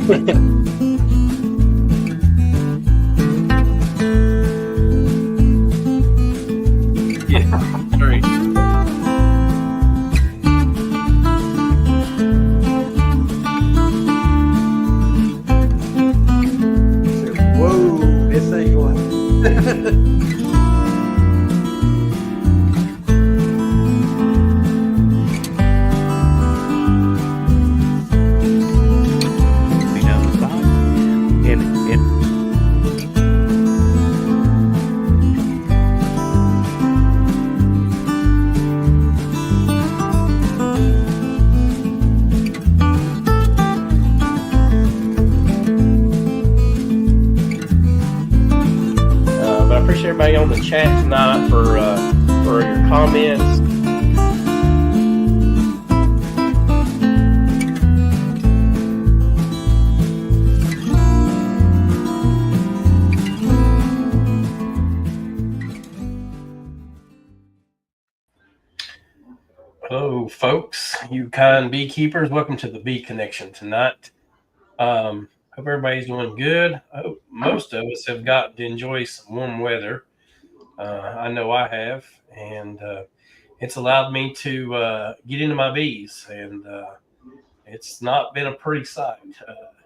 Yeah, great. Whoa, this ain't one. Be down the side. And But I appreciate everybody on the chat tonight for your comments. Hello, folks, you kind beekeepers. Welcome to the Bee Connection tonight. Hope everybody's doing good. I hope most of us have gotten to enjoy some warm weather. I know I have, and it's allowed me to get into my bees, and it's not been a pretty sight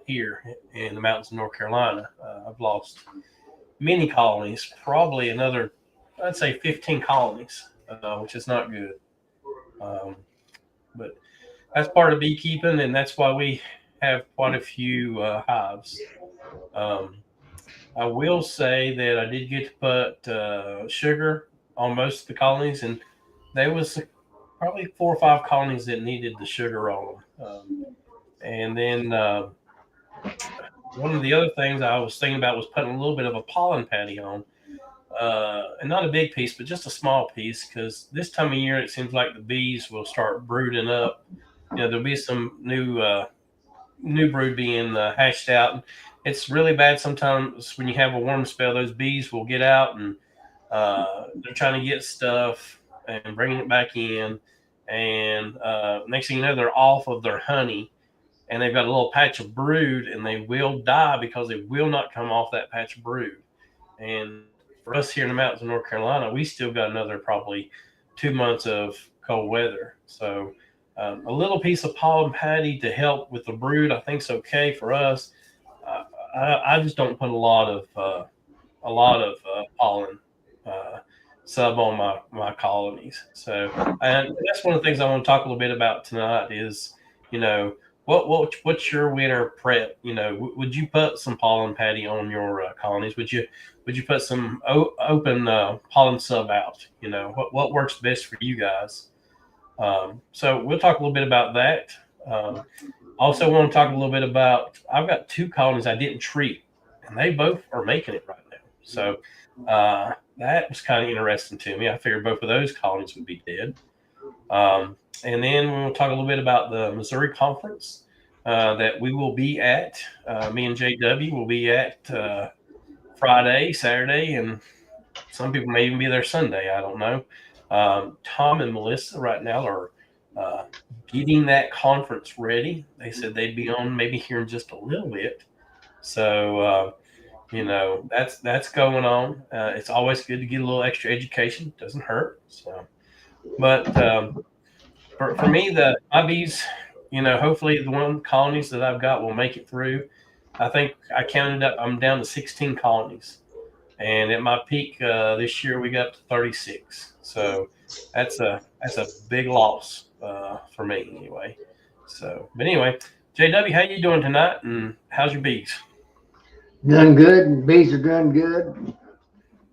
here in the mountains of North Carolina. I've lost many colonies, probably another, I'd say 15 colonies, which is not good. But that's part of beekeeping, and that's why we have quite a few hives. I will say that I did get to put sugar on most of the colonies, and there was probably 4 or 5 colonies that needed the sugar on them. And then one of the other things I was thinking about was putting a little bit of a pollen patty on. And not a big piece, but just a small piece, because this time of year it seems like the bees will start brooding up. There'll be some new brood being hatched out. It's really bad sometimes when you have a warm spell. Those bees will get out and they're trying to get stuff and bringing it back in, and next thing you know, they're off of their honey, and they've got a little patch of brood, and they will die because they will not come off that patch of brood. And for us here in the mountains of North Carolina, we still got another probably 2 months of cold weather. So a little piece of pollen patty to help with the brood, I think, is okay for us. I just don't put a lot of pollen sub on my colonies. So, and that's one of the things I want to talk a little bit about tonight is, what's your winter prep? Would you put some pollen patty on your colonies? Would you put some open pollen sub out? What works best for you guys? So we'll talk a little bit about that. Also want to talk a little bit about, I've got 2 colonies I didn't treat, and they both are making it right now. So that was kind of interesting to me. I figured both of those colonies would be dead. And then we'll talk a little bit about the Missouri Conference that we will be at. Me and JW will be at Friday, Saturday, and some people may even be there Sunday. I don't know. Tom and Melissa right now are getting that conference ready. They said they'd be on maybe here in just a little bit. So, that's going on. It's always good to get a little extra education. Doesn't hurt. So, but for me, my bees, hopefully the 1 colonies that I've got will make it through. I think I counted up, I'm down to 16 colonies. And at my peak this year, we got up to 36. So that's a big loss for me anyway. So, but anyway, JW, how you doing tonight, and how's your bees? Doing good. Bees are doing good.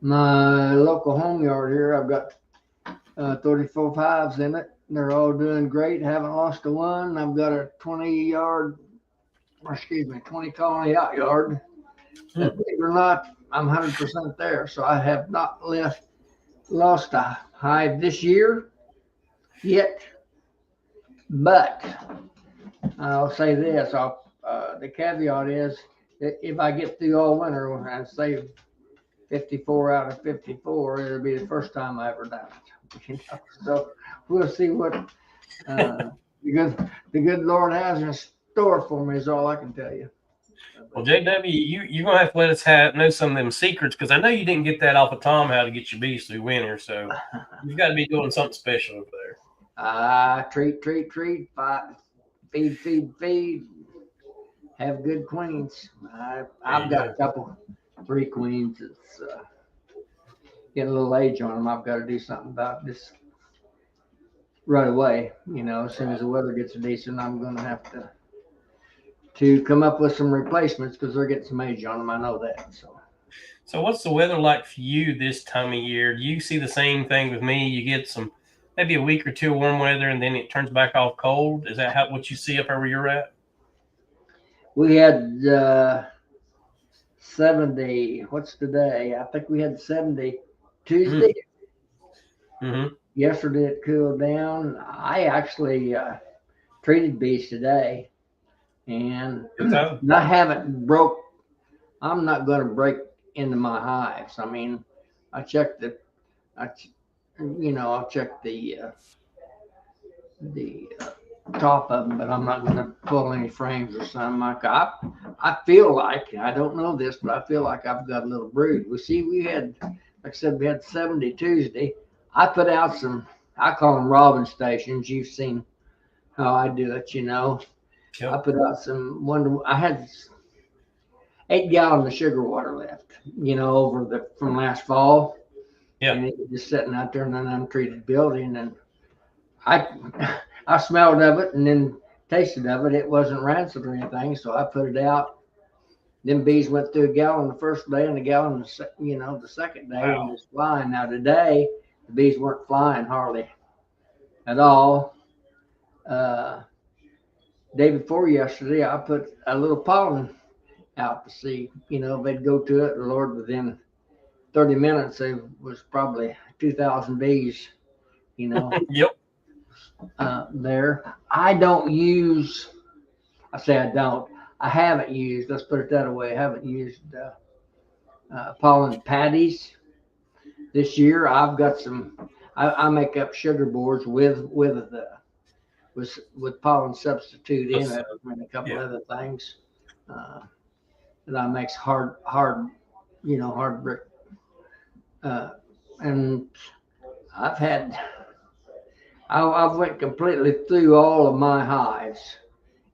My local home yard here, I've got 34 hives in it. They're all doing great. Haven't lost a one. I've got a 20 colony out yard. Believe it or not, I'm 100% there. So I have not lost a hive this year yet. But I'll say this, the caveat is that if I get through all winter and save 54 out of 54, it'll be the first time I ever done it. So we'll see what the good Lord has in store for me is all I can tell you. Well, JW, you're gonna have to let us know some of them secrets because I know you didn't get that off of Tom how to get your bees through winter. So you've got to be doing something special over there. Treat, feed. Have good queens. I've got a couple, 3 queens. It's getting a little age on them. I've got to do something about this right away. As soon as the weather gets decent, I'm going to have to come up with some replacements because they're getting some age on them. I know that. So what's the weather like for you this time of year? Do you see the same thing with me? You get maybe a week or two of warm weather and then it turns back off cold. Is that what you see up where you're at? We had 70. What's today? I think we had 70 Tuesday. Mm-hmm. Yesterday it cooled down. I actually treated bees today, and I haven't broke. I'm not going to break into my hives. I mean, I checked I'll check the top of them, but I'm not going to pull any frames or something. I feel like, I don't know this, but I feel like I've got a little brood. We had, like I said, we had 70 Tuesday. I put out some, I call them robin stations. You've seen how I do it, Yep. I put out I had 8 gallons of sugar water left, from last fall. Yeah. And it was just sitting out there in an untreated building. And I smelled of it and then tasted of it. It wasn't rancid or anything. So I put it out. Them bees went through a gallon the first day and a gallon, the second day. Wow. And was flying. Now today, the bees weren't flying hardly at all. Day before yesterday, I put a little pollen out to see, if they'd go to it. Lord, within 30 minutes, there was probably 2,000 bees, Yep. There. I don't use, I haven't used, let's put it that way, I haven't used pollen patties this year. I've got I make up sugar boards with pollen substitute in it and a couple other things that I makes hard brick. And I've went completely through all of my hives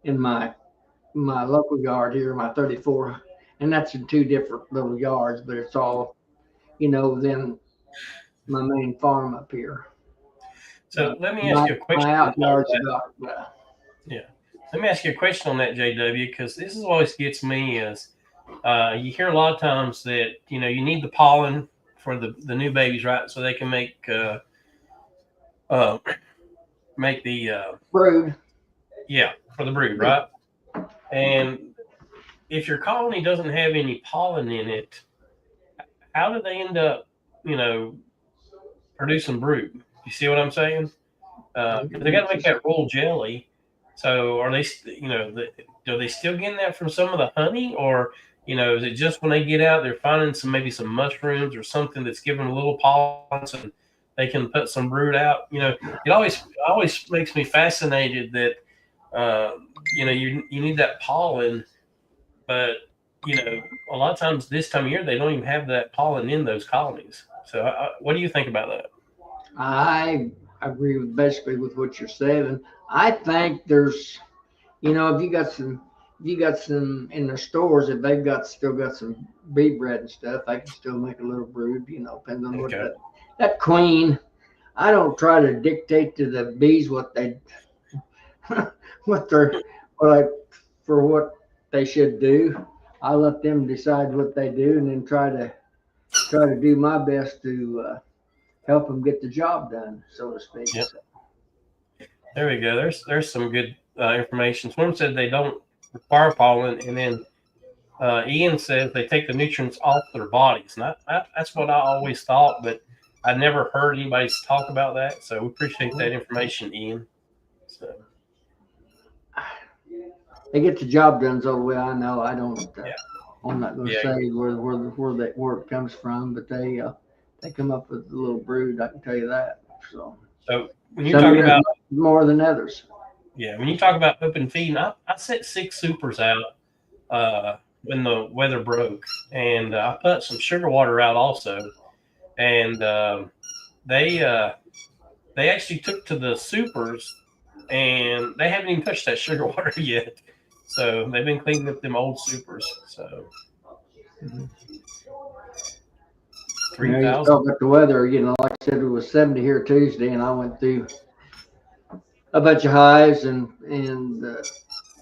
in my local yard here, my 34, and that's in 2 different little yards, but it's all, within my main farm up here. So let me ask you a question. Let me ask you a question on that, JW, because this is always gets me is you hear a lot of times that you need the pollen for the new babies, right? So they can make the brood. Yeah, for the brood, right? And if your colony doesn't have any pollen in it, how do they end up, producing brood? You see what I'm saying? They got to make that royal jelly. So are they, are they still getting that from some of the honey, or is it just when they get out they're finding maybe some mushrooms or something that's giving a little pollen so they can put some brood out? It always makes me fascinated that you need that pollen, but a lot of times this time of year they don't even have that pollen in those colonies. So what do you think about that? I agree basically with what you're saying. I think there's, if you got some in the stores, if they've still got some bee bread and stuff, they can still make a little brood, depends on what that queen. I don't try to dictate to the bees what they what they should do. I let them decide what they do, and then try to do my best to help them get the job done, so to speak. Yep. There we go. There's some good information. Swim said they don't require pollen, and then Ian says they take the nutrients off their bodies. And that's what I always thought, but I never heard anybody talk about that. So we appreciate that information, Ian. So they get the job done, so the way I know. I don't. I'm not going to say where it comes from, but they come up with a little brood. I can tell you that. So when you're talking about more than others, when you talk about open feeding, I set 6 supers out when the weather broke, and I put some sugar water out also, and they they actually took to the supers, and they haven't even touched that sugar water yet. So they've been cleaning up them old supers. So You 3,000. talk about the weather, like I said, it was 70 here Tuesday, and I went through a bunch of hives and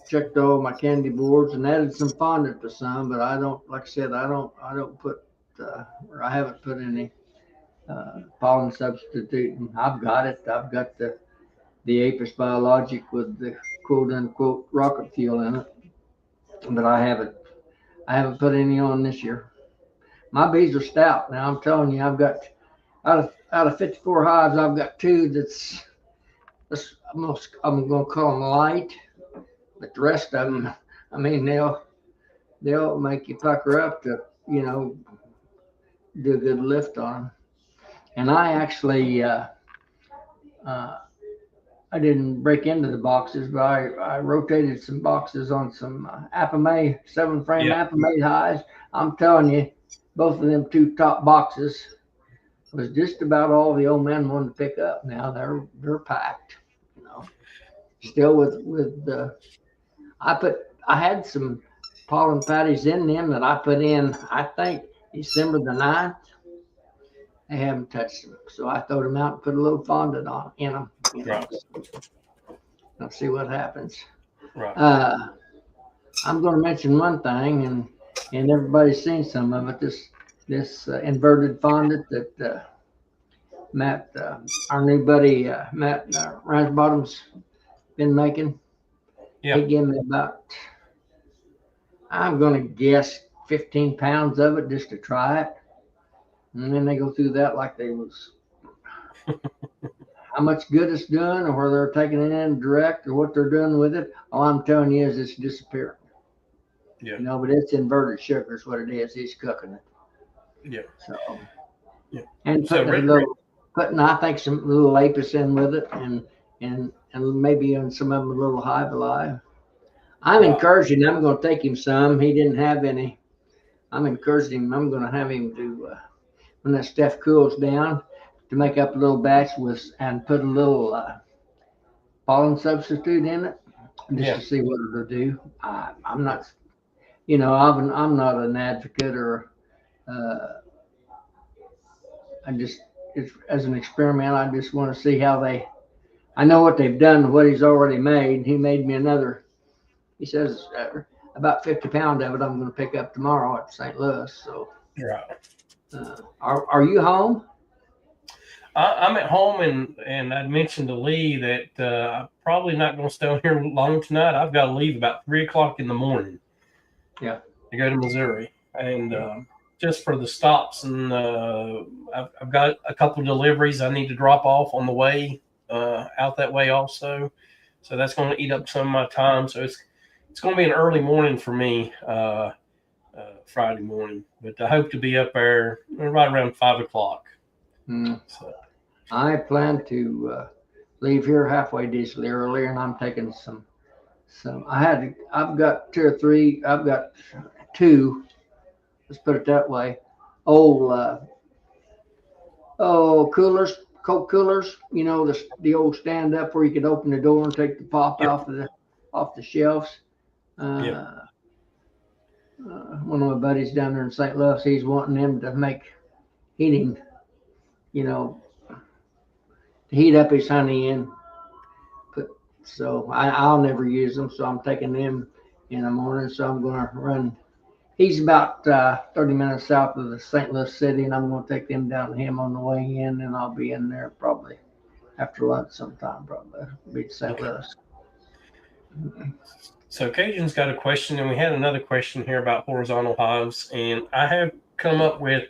checked all my candy boards and added some fondant to some, but I don't, like I said, I don't put, or I haven't put any pollen substitute. And I've got it. I've got the Apis biologic with the quote unquote rocket fuel in it, but I haven't put any on this year. My bees are stout. Now I'm telling you, I've got out of 54 hives, I've got two I'm gonna call them light, but the rest of them, I mean, they'll make you pucker up to do a good lift on them. And I actually uh, I didn't break into the boxes, but I rotated some boxes on some Apamay 7-frame Yeah, Apamay highs. I'm telling you, both of them two top boxes was just about all the old men wanted to pick up. Now they're packed, you know. Still with the I had some pollen patties in them that I put in, I think December the 9th. They haven't touched them, so I throwed them out and put a little fondant on in them. right, I'll see what happens. right. I'm going to mention one thing, and everybody's seen some of it. This inverted fondant that Matt, our new buddy Matt Ramsbottom's been making. Yeah, He gave me about, I'm going to guess, 15 pounds of it just to try it, and then they go through that like they was how much good it's doing, or whether they're taking it in direct, or what they're doing with it. All I'm telling you is it's disappearing. yeah, But it's inverted sugar is what it is. He's cooking it. yeah, So, yeah. and So putting I think some little apis in with it, and maybe in some of them a little Hive alive. I'm right. encouraging him. I'm going to take him some. He didn't have any. I'm encouraging him. I'm going to have him to when that stuff cools down to make up a little batch and put a little pollen substitute in it just Yeah, to see what it'll do. I'm not, I'm not an advocate or uh, I just it's as an experiment. I just want to see how they. I know what they've done, what he's already made. He made me another. He says about 50 pounds of it. I'm going to pick up tomorrow at St. Louis. So, right. are you home? I'm at home, and I mentioned to Lee that I'm probably not going to stay here long tonight. I've got to leave about 3 o'clock in the morning. Yeah. To go to Missouri, and just for the stops, and I've got a couple of deliveries I need to drop off on the way out that way also. So that's going to eat up some of my time. So it's going to be an early morning for me Friday morning, but I hope to be up there right around 5 o'clock. So. I plan to leave here halfway decently earlier, and I'm taking some. I've got two or three. I've got two. Let's put it that way. Old coolers, Coke coolers. The old stand up where you could open the door and take the pop Yep. off the shelves. Yep. One of my buddies down there in St. Louis, he's wanting them to make heating. To heat up his honey in. So I'll never use them. So I'm taking them in the morning. So I'm going to run. He's about 30 minutes south of the St. Louis city, and I'm going to take them down to him on the way in, and I'll be in there probably after lunch sometime. Probably be to St. Louis. So Cajun's got a question, and we had another question here about horizontal hives, and I have come up with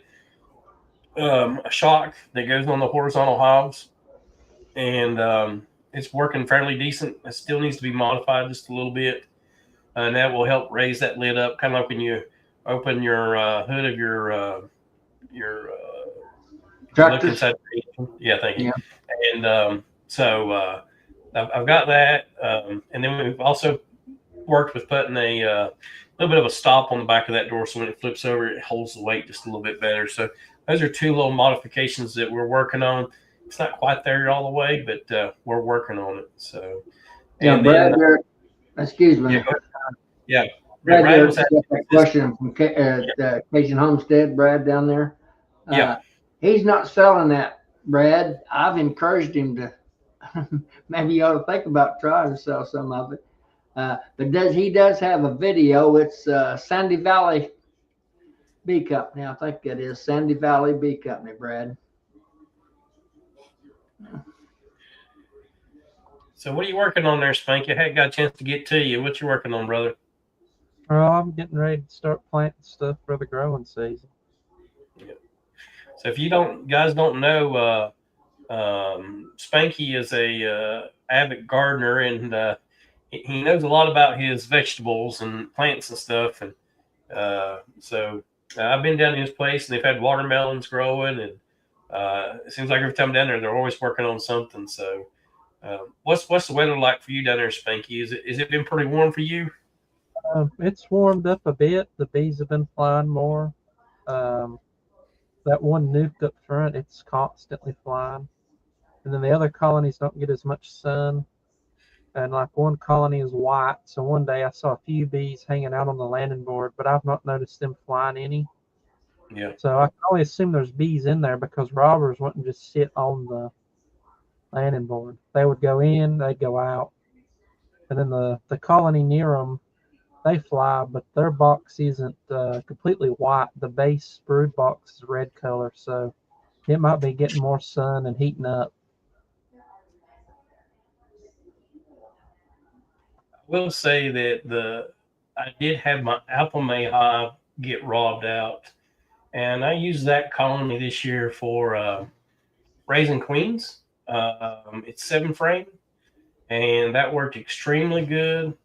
a shock that goes on the horizontal hives, and it's working fairly decent. It still needs to be modified just a little bit, and that will help raise that lid up, kind of like when you open your hood of your Tractors? inside. Yeah, thank you. Yeah. And so I've got that, and then we've also worked with putting a little bit of a stop on the back of that door, so when it flips over, it holds the weight just a little bit better. So those are two little modifications that we're working on. It's not quite there all the way, but we're working on it. So, Yeah, and Brad, then excuse yeah, me. yeah, Brad, Brad was got asking, that question from Cajun Homestead, Brad down there. yeah, He's not selling that, Brad. I've encouraged him to. Maybe you ought to think about trying to sell some of it. But he does have a video. It's Sandy Valley Bee Company. I think it is Sandy Valley Bee Company, Brad. So what are you working on there, Spanky? I hadn't got a chance to get to you. What you working on, brother? Well, I'm getting ready to start planting stuff for the growing season. Yeah. So if you guys don't know, Spanky is a avid gardener, and he knows a lot about his vegetables and plants and stuff. And so I've been down to his place, and they've had watermelons growing, and it seems like every time I'm down there, they're always working on something. So what's the weather like for you down there, Spanky? Is it been pretty warm for you? It's warmed up a bit. The bees have been flying more. Um, that one nuke up front, it's constantly flying. And then the other colonies don't get as much sun. And like one colony is white. So one day I saw a few bees hanging out on the landing board, but I've not noticed them flying any. Yeah. So I can only assume there's bees in there because robbers wouldn't just sit on the landing board. They would go in, they'd go out. And then the colony near them, they fly, but their box isn't completely white. The base brood box is red color, so it might be getting more sun and heating up. I will say that I did have my apple May hive get robbed out, and I used that colony this year for raising queens. It's 7 frame, and that worked extremely good.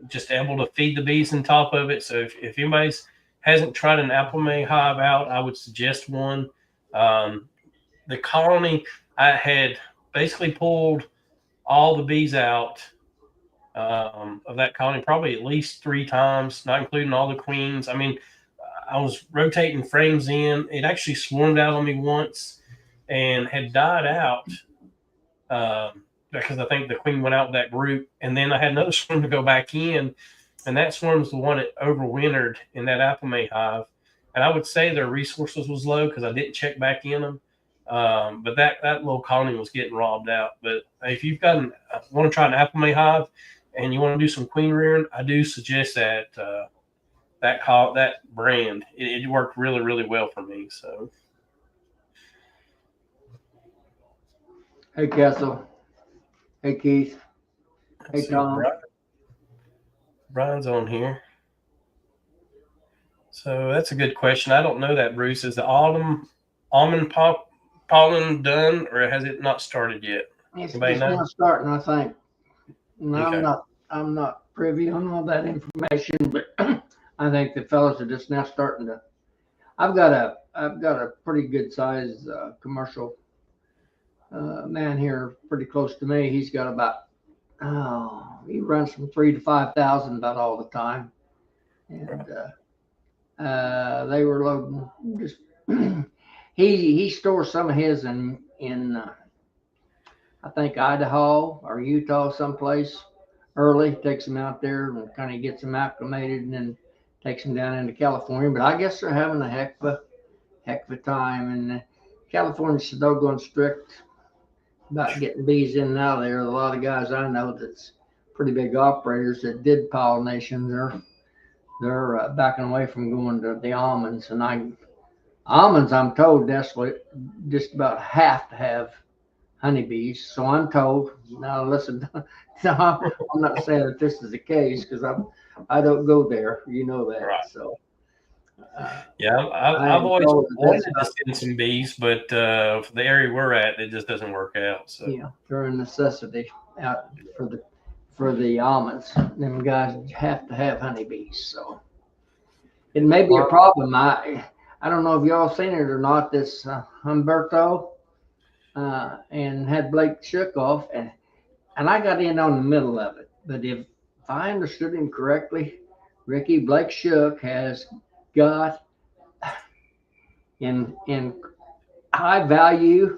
Just able to feed the bees on top of it. So if anybody's hasn't tried an apple May hive out, I would suggest one. The colony, I had basically pulled all the bees out of that colony probably at least 3 times, not including all the queens. I mean, I was rotating frames in. It actually swarmed out on me once and had died out because I think the queen went out with that group. And then I had another swarm to go back in, and that swarm's the one that overwintered in that apple May hive. And I would say their resources was low because I didn't check back in them. But that little colony was getting robbed out. But if you've got want to try an apple May hive and you want to do some queen rearing, I do suggest that brand. It worked really, really well for me. So, Hey, Kessel. Hey, Keith. Hey, let's see, Tom. Brian's on here. So that's a good question. I don't know that, Bruce. Is the almond pollen done, or has it not started yet? It's Anybody just know? now starting, I think. No, Okay. I'm not privy on all that information, but I think the fellows are just now starting to. I've got a pretty good size commercial man here pretty close to me. He's got about he runs from 3,000 to 5,000 about all the time, and they were loading just. he stores some of his in I think Idaho or Utah someplace early, takes them out there and kind of gets them acclimated, and then takes them down into California. But I guess they're having a heck of a time. And California's so doggone strict about getting bees in and out of there. A lot of guys I know that's pretty big operators that did pollination, they're backing away from going to the almonds. And almonds, I'm told, just about have to have honeybees. So I'm told. Now listen, no, I'm not saying that this is the case because I don't go there. You know that. Right. So Yeah, I I've am always told that wanted that's to not, send some bees, but for the area we're at, it just doesn't work out. So yeah, they're a necessity out for the almonds. Them guys have to have honeybees. So it may be a problem. I don't know if y'all seen it or not. This Humberto and had Blake shook off, and I got in on the middle of it. But if I understood him correctly, Ricky, Blake Shook has got in high value.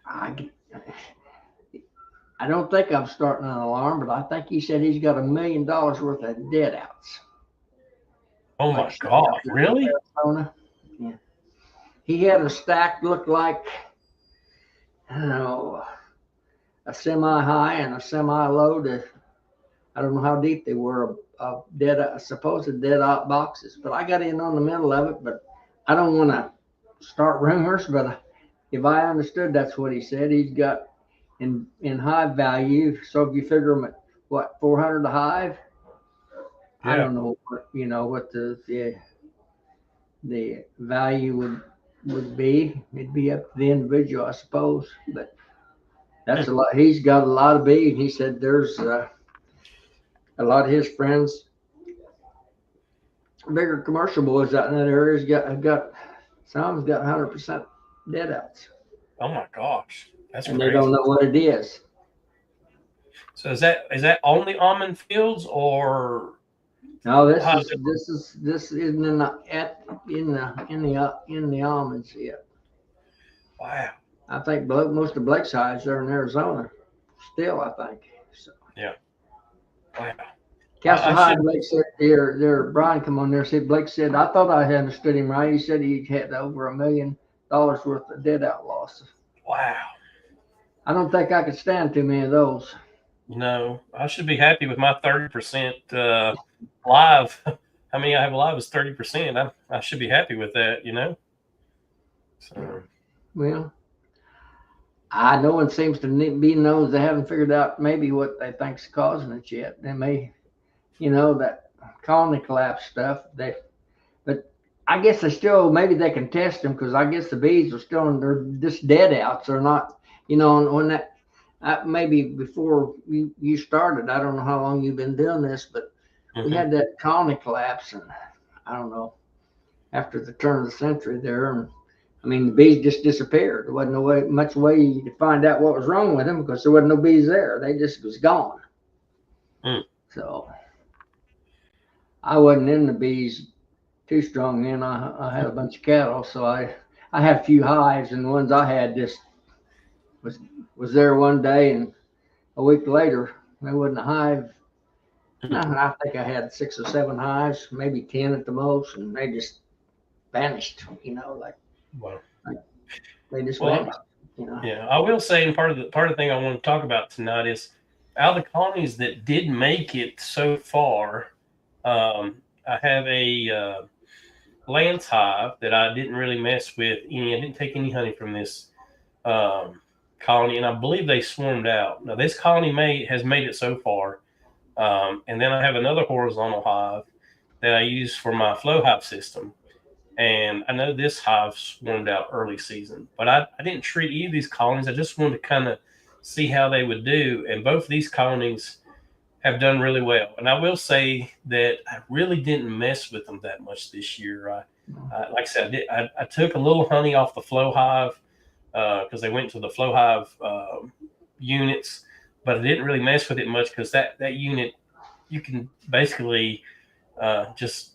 I don't think I'm starting an alarm, but I think he said he's got $1 million worth of dead outs. Oh Blake my Shook God, out there in really? Arizona. Yeah. He had a stack look like, I don't know, a semi high and a semi low. I don't know how deep they were of supposed dead out boxes, but I got in on the middle of it. But I don't want to start rumors, but if I understood, that's what he said. He's got in high value. So if you figure them at what 400 a hive, I Yeah. don't know what what the value would be. It'd be up to the individual, I suppose. But that's a lot. He's got a lot of bees. He said there's a lot of his friends, bigger commercial boys out in that area's got some of them got 100% dead outs, Oh my gosh, that's and crazy. they don't know what it is. So is that on the almond fields or No, how this isn't in the almonds yet. wow. I think most of Blake's hives are in Arizona still. I think so. Wow. Castle I Hive, should Blake said, Brian come on there, said, Blake said, I thought I understood him right. He said he had over $1 million worth of dead out losses. wow. I don't think I could stand too many of those. No, I should be happy with my 30% live. How many I have live is 30%. I should be happy with that, So Well, no one seems to be knows they haven't figured out maybe what they think's causing it yet. They may, that colony collapse stuff. But I guess maybe they can test them because I guess the bees are still in their just dead outs or not. When that maybe before you started, I don't know how long you've been doing this, but we had that colony collapse, and I don't know after the turn of the century there, and I mean the bees just disappeared. There wasn't much way to find out what was wrong with them because there wasn't no bees there. They just was gone. So I wasn't in the bees too strong then. I had a bunch of cattle, so I had a few hives, and the ones I had just was there one day, and a week later there wasn't a hive. I think I had 6 or 7 hives, maybe 10 at the most, and they just vanished. wow. Like they just Well, vanished. Yeah, I will say, and part of the thing I want to talk about tonight is out of the colonies that did make it so far. I have a Lance hive that I didn't really mess with any. I didn't take any honey from this colony, and I believe they swarmed out. Now this colony has made it so far, and then I have another horizontal hive that I use for my flow hive system. And I know this hive swarmed out early season, but I didn't treat either of these colonies. I just wanted to kind of see how they would do. And both these colonies have done really well. And I will say that I really didn't mess with them that much this year. Like I said, I took a little honey off the flow hive because they went to the flow hive units, but I didn't really mess with it much because that unit, you can basically just,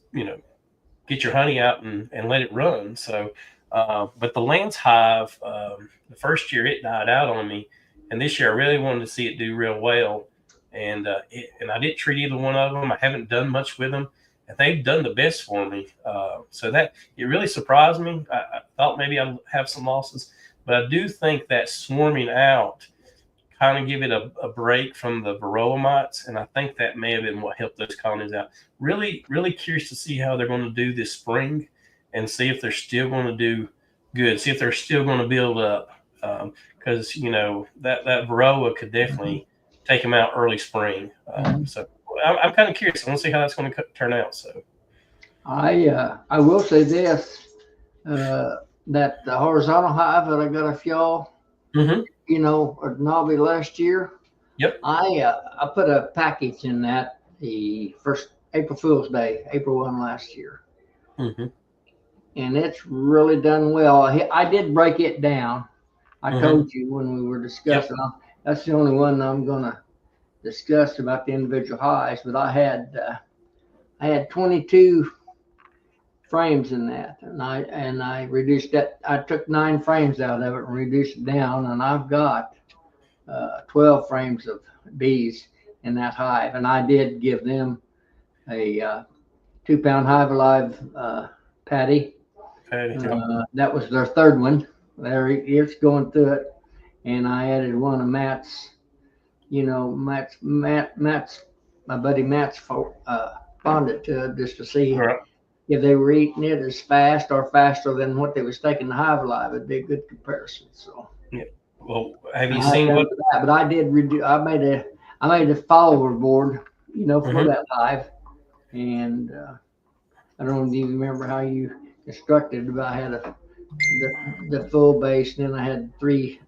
get your honey out and let it run. So, but the Lance hive, the first year it died out on me, and this year I really wanted to see it do real well. And I didn't treat either one of them. I haven't done much with them, and they've done the best for me. So that it really surprised me. I thought maybe I'd have some losses, but I do think that swarming out kind of give it a break from the varroa mites, and I think that may have been what helped those colonies out. Really, really curious to see how they're going to do this spring, and see if they're still going to do good. See if they're still going to build up, because that varroa could definitely take them out early spring. So I'm kind of curious. I want to see how that's going to turn out. So I will say this, that the horizontal hive that I got off y'all, at Nobby last year. Yep. I put a package in that the first April Fool's Day, April 1 last year. And it's really done well. I did break it down. I told you when we were discussing. That's the only one I'm going to discuss about the individual hives. But I had I had 22 frames in that, and I reduced that. I took 9 frames out of it and reduced it down, and I've got 12 frames of bees in that hive, and I did give them a 2-pound Hive Alive patty. That was their third one. There, it's going through it, and I added one of Matt's. Matt's my buddy Matt's fondant to it just to see if they were eating it as fast or faster than what they was taking the Hive Alive. It'd be a good comparison. So. Yeah. Well, have you seen what? That, but I did redo. I made a follower board, for that hive, and I don't even remember how you constructed it, but I had the full base, and then I had three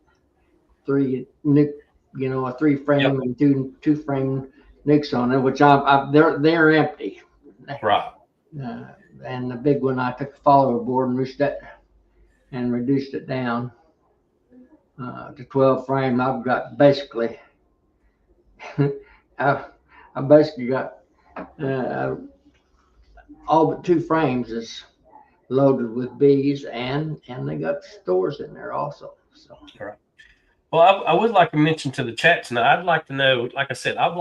nick, a 3-frame and two frame nicks on it, which they're empty. Right. And the big one, I took the follower board and reduced it down to 12 frame. I've got basically, I basically got all but 2 frames is loaded with bees, and they got stores in there also. So. Right. Well, I would like to mention to the chat tonight, I'd like to know, like I said, I'm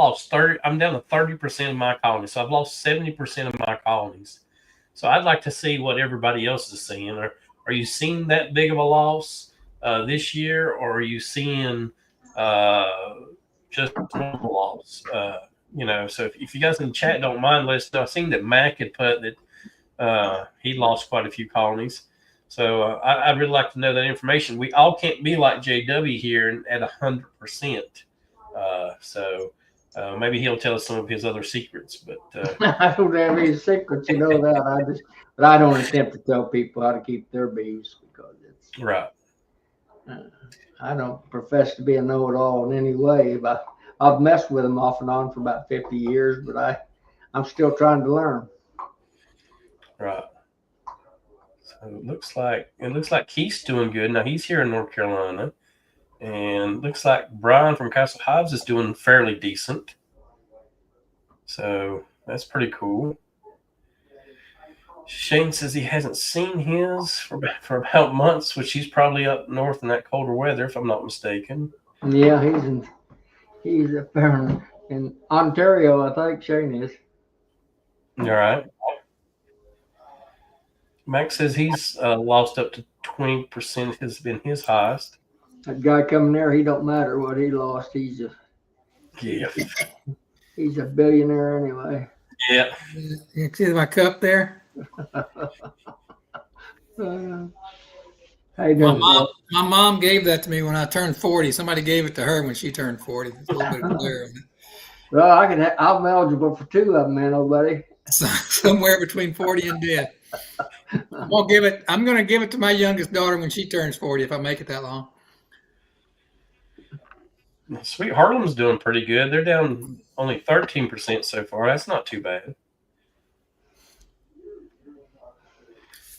down to 30% of my colonies. So I've lost 70% of my colonies. So I'd like to see what everybody else is seeing. Are you seeing that big of a loss this year, or are you seeing just normal loss? So if you guys in the chat don't mind, let us know. I've seen that Mac had put that he lost quite a few colonies. So I'd really like to know that information. We all can't be like JW here at 100%. So maybe he'll tell us some of his other secrets. But I don't have any secrets, that. But I don't attempt to tell people how to keep their bees because it's right. I don't profess to be a know-it-all in any way. But I've messed with them off and on for about 50 years, but I'm still trying to learn. Right. So it looks like Keith's doing good. Now he's here in North Carolina, and looks like Brian from Castle Hives is doing fairly decent. So that's pretty cool. Shane says he hasn't seen his for about months, which he's probably up north in that colder weather, if I'm not mistaken. Yeah, he's up there in Ontario, I think Shane is. All right. Max says he's lost up to 20% has been his highest. That guy coming there, he don't matter what he lost. He's a billionaire anyway. Yeah. You see my cup there? My mom gave that to me when I turned 40. Somebody gave it to her when she turned 40. There's a little bit of glare on it. Well, I'm eligible for 2 of them, man, old buddy. Somewhere between 40 and dead. I'm gonna give it to my youngest daughter when she turns 40 if I make it that long. Sweet Harlem's doing pretty good. They're down only 13% so far. That's not too bad.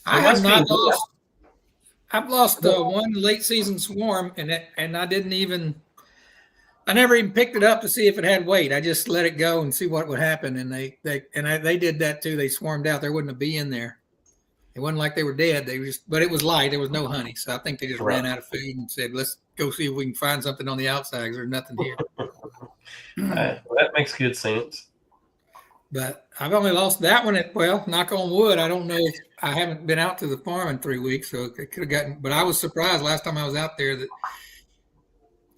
I've lost one late season swarm, and I never even picked it up to see if it had weight. I just let it go and see what would happen. And they did that too. They swarmed out. There wasn't a bee in there. It wasn't like they were dead. But it was light. There was no honey. So I think they just ran out of food and said, let's go see if we can find something on the outside because there's nothing here. Well, that makes good sense. But I've only lost that one knock on wood. I don't know if I haven't been out to the farm in 3 weeks, so it could have gotten, but I was surprised last time I was out there that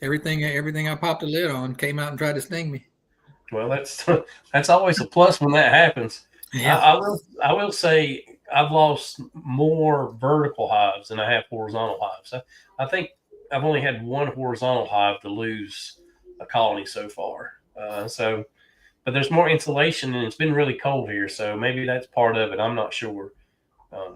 everything I popped a lid on came out and tried to sting me. Well, that's always a plus when that happens. Yeah. I will say I've lost more vertical hives than I have horizontal hives. I think I've only had one horizontal hive to lose a colony so far. But there's more insulation, and it's been really cold here, so maybe that's part of it. I'm not sure. I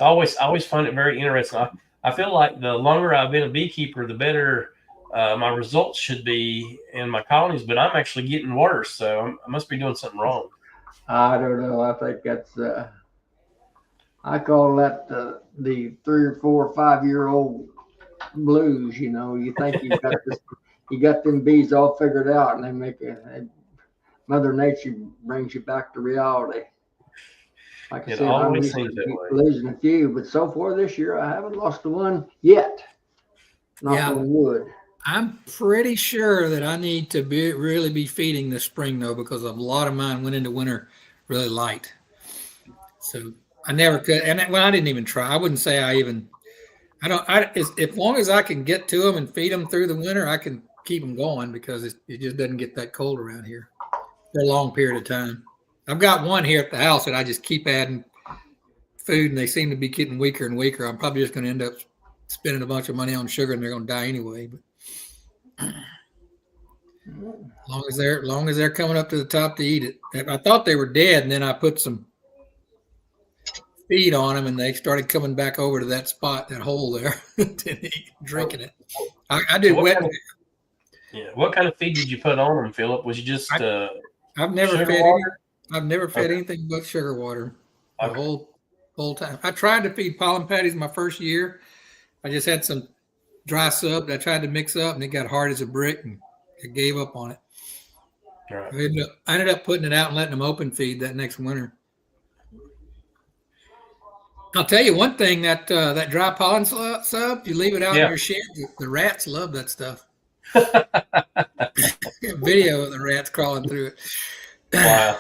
always find it very interesting. I feel like the longer I've been a beekeeper, the better my results should be in my colonies, but I'm actually getting worse, so I must be doing something wrong. I don't know. I think that's I call that the 3 or 4 or 5-year-old blues. You think you got them bees all figured out, and they make Mother Nature brings you back to reality. Like I It said, I'm always used seems that to way. losing a few, but so far this year, I haven't lost one yet. Knock Yeah. on wood. I'm pretty sure that I need to really be feeding this spring though, because a lot of mine went into winter really light. So I never could, and well, I didn't even try. I wouldn't say I even. I don't. As long as I can get to them and feed them through the winter, I can keep them going because it just doesn't get that cold around here for a long period of time. I've got one here at the house that I just keep adding food, and they seem to be getting weaker and weaker. I'm probably just going to end up spending a bunch of money on sugar, and they're going to die anyway. But as long as they're coming up to the top to eat it. I thought they were dead, and then I put some feed on them, and they started coming back over to that spot, that hole there, drinking it. I did So wet. what kind of feed did you put on them, Philip? Was you just I've never sugar fed. water? I've never fed Okay. anything but sugar water the Okay. whole time. I tried to feed pollen patties my first year. I just had some dry sub that I tried to mix up, and it got hard as a brick, and I gave up on it. Right. I ended up putting it out and letting them open feed that next winter. I'll tell you one thing, that dry pollen sub, you leave it out in your shed, the rats love that stuff. Video of the rats crawling through it. Wow.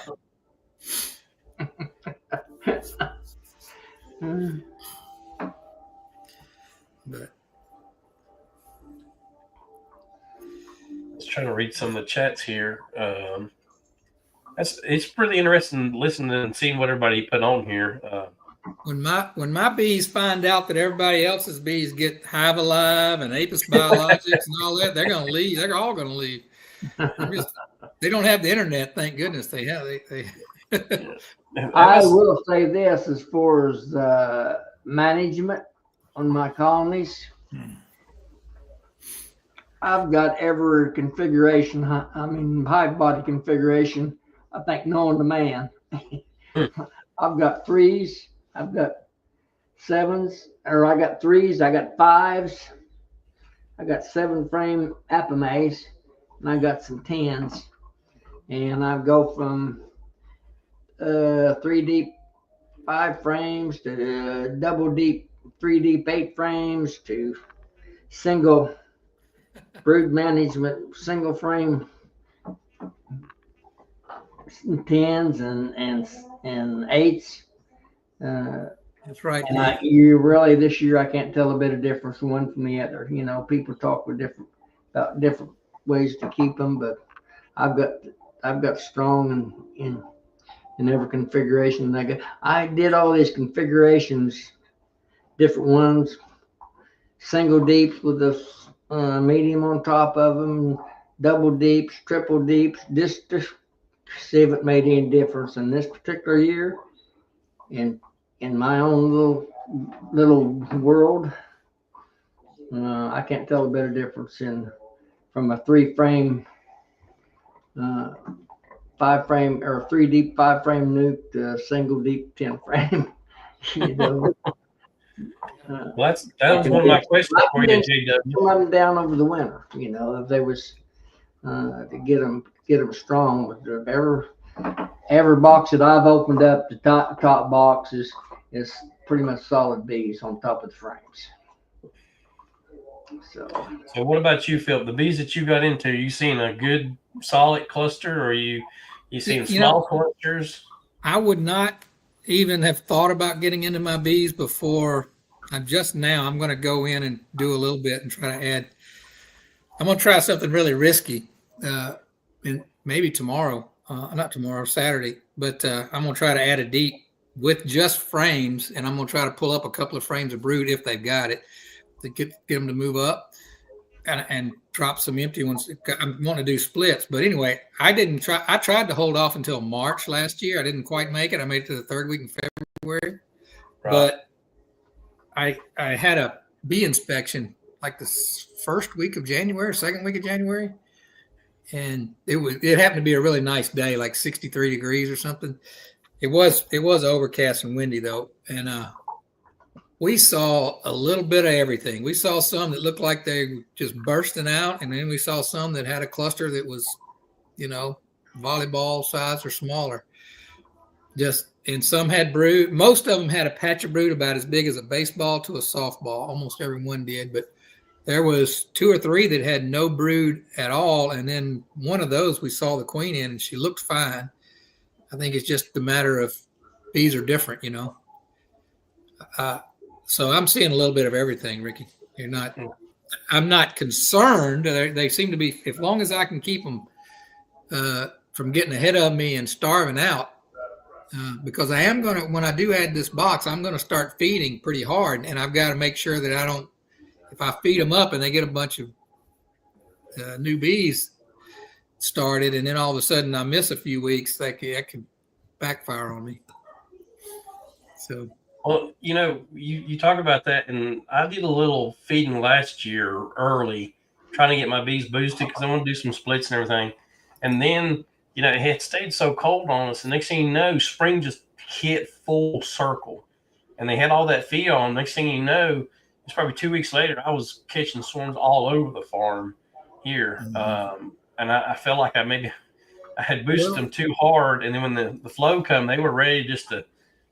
But Let's try to read some of the chats here. It's pretty interesting listening and seeing what everybody put on here. when my bees find out that everybody else's bees get Hive Alive and Apis Biologics and all that, they're going to leave. They're all going to leave. They don't have the internet, thank goodness. They have. I will say this as far as management on my colonies. I've got every configuration. I mean, hive body configuration. I think known to man. I've got 3s. I've got 7s, or I got 3s. I got 5s. I got 7-frame apimays, and I got some 10s. And I go from 3 deep 5 frames to double deep 3 deep 8 frames to single brood management, single frame 10s and 8s. That's right. And you really, this year, I can't tell a bit of difference one from the other. You know, people talk about different ways to keep them, but I've got strong in every configuration. I did all these configurations, different ones, single deeps with the medium on top of them, double deeps, triple deeps, just to see if it made any difference in this particular year. In my own little world, I can't tell a bit of difference from a 3-frame, 5-frame, or 3 deep 5-frame nuke to a single deep 10-frame. You know. Well, that was one of my questions for you, JW. Let them down over the winter. You know, if they was to get them strong. But every box that I've opened up, the top box is pretty much solid bees on top of the frames. So what about you, Phil? The bees that you got into, are you seeing a good solid cluster, or are you seeing small clusters? I would not even have thought about getting into my bees before. I'm going to go in and do a little bit and try to add. I'm going to try something really risky, and maybe tomorrow, not tomorrow, Saturday. But I'm going to try to add a deep with just frames, and I'm going to try to pull up a couple of frames of brood if they've got it, to get them to move up and drop some empty ones. I'm wanting to do splits, but anyway, I tried to hold off until March last year. I didn't quite make it. I made it to the 3rd week in February, Right. But I had a bee inspection like the 1st week of January, 2nd week of January, and it happened to be a really nice day, like 63 degrees or something. It was overcast and windy though, and we saw a little bit of everything. We saw some that looked like they were just bursting out, and then we saw some that had a cluster that was, volleyball size or smaller. And some had brood. Most of them had a patch of brood about as big as a baseball to a softball. Almost every one did, but there was 2 or 3 that had no brood at all. And then one of those we saw the queen in, and she looked fine. I think it's just a matter of bees are different, you know. So I'm seeing a little bit of everything, Ricky. I'm not concerned. They seem to be, as long as I can keep them from getting ahead of me and starving out. Because I am going to, when I do add this box, I'm going to start feeding pretty hard. And I've got to make sure that I don't, if I feed them up and they get a bunch of new bees started, and then all of a sudden I miss a few weeks, that can backfire on me. So, well, you know, you talk about that, and I did a little feeding last year early, trying to get my bees boosted because I want to do some splits and everything. And then, you know, it had stayed so cold on us, and next thing you know, spring just hit full circle, and they had all that feed on. Next thing you know, it's probably 2 weeks later, I was catching swarms all over the farm here, and I felt like I had boosted them too hard, and then when the flow come, they were ready just to,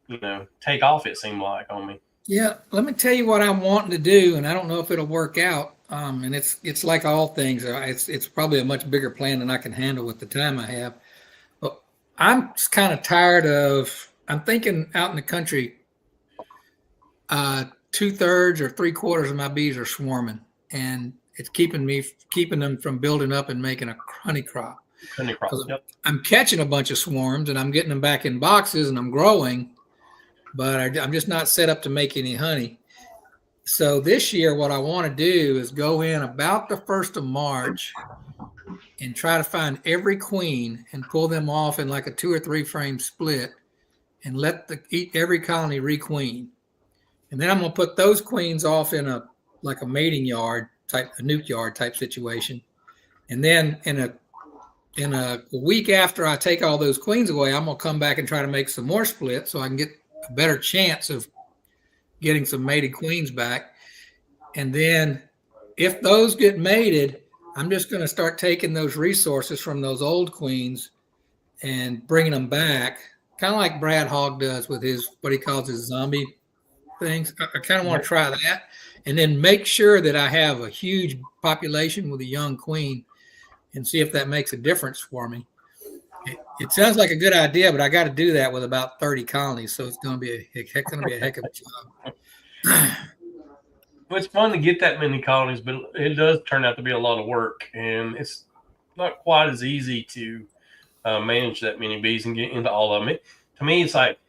you know, take off. It seemed like on me. Yeah, let me tell you what I'm wanting to do, and I don't know if it'll work out. And it's like all things. It's probably a much bigger plan than I can handle with the time I have. But I'm kind of tired of. I'm thinking out in the country, 2/3 or 3/4 of my bees are swarming, and it's keeping them from building up and making a honey crop. Honey crop. Yep. I'm catching a bunch of swarms, and I'm getting them back in boxes, and I'm growing, but I'm just not set up to make any honey. So this year, what I want to do is go in about the 1st of March and try to find every queen and pull them off in like a 2 or 3 frame split and let every colony requeen. And then I'm going to put those queens off in a mating yard type, a nuke yard type situation. And then in a week after I take all those queens away, I'm going to come back and try to make some more splits so I can get a better chance of getting some mated queens back. And then if those get mated, I'm just going to start taking those resources from those old queens and bringing them back, kind of like Brad Hogg does with what he calls his zombie things. I kind of want to try that, and then make sure that I have a huge population with a young queen and see if that makes a difference for me. It sounds like a good idea, but I got to do that with about 30 colonies, so it's going to be a heck of a job. Well, it's fun to get that many colonies, but it does turn out to be a lot of work, and it's not quite as easy to manage that many bees and get into all of them. To me, it's like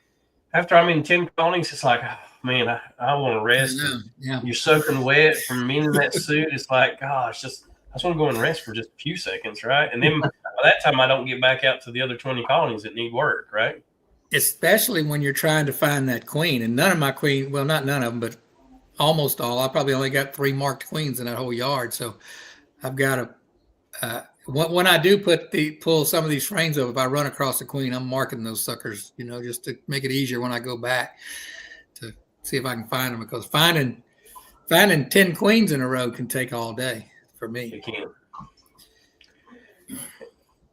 after I'm in 10 colonies, it's like, oh, man, I want to rest. Yeah. You're soaking wet from being in that suit. It's like, gosh, I just want to go and rest for just a few seconds, right? And then by that time, I don't get back out to the other 20 colonies that need work, right? Especially when you're trying to find that queen. And none of my queen, well, not none of them, but almost all. I probably only got 3 marked queens in that whole yard. So I've got to, when I do pull some of these frames up, if I run across a queen, I'm marking those suckers, you know, just to make it easier when I go back to see if I can find them, because finding 10 queens in a row can take all day for me. It can.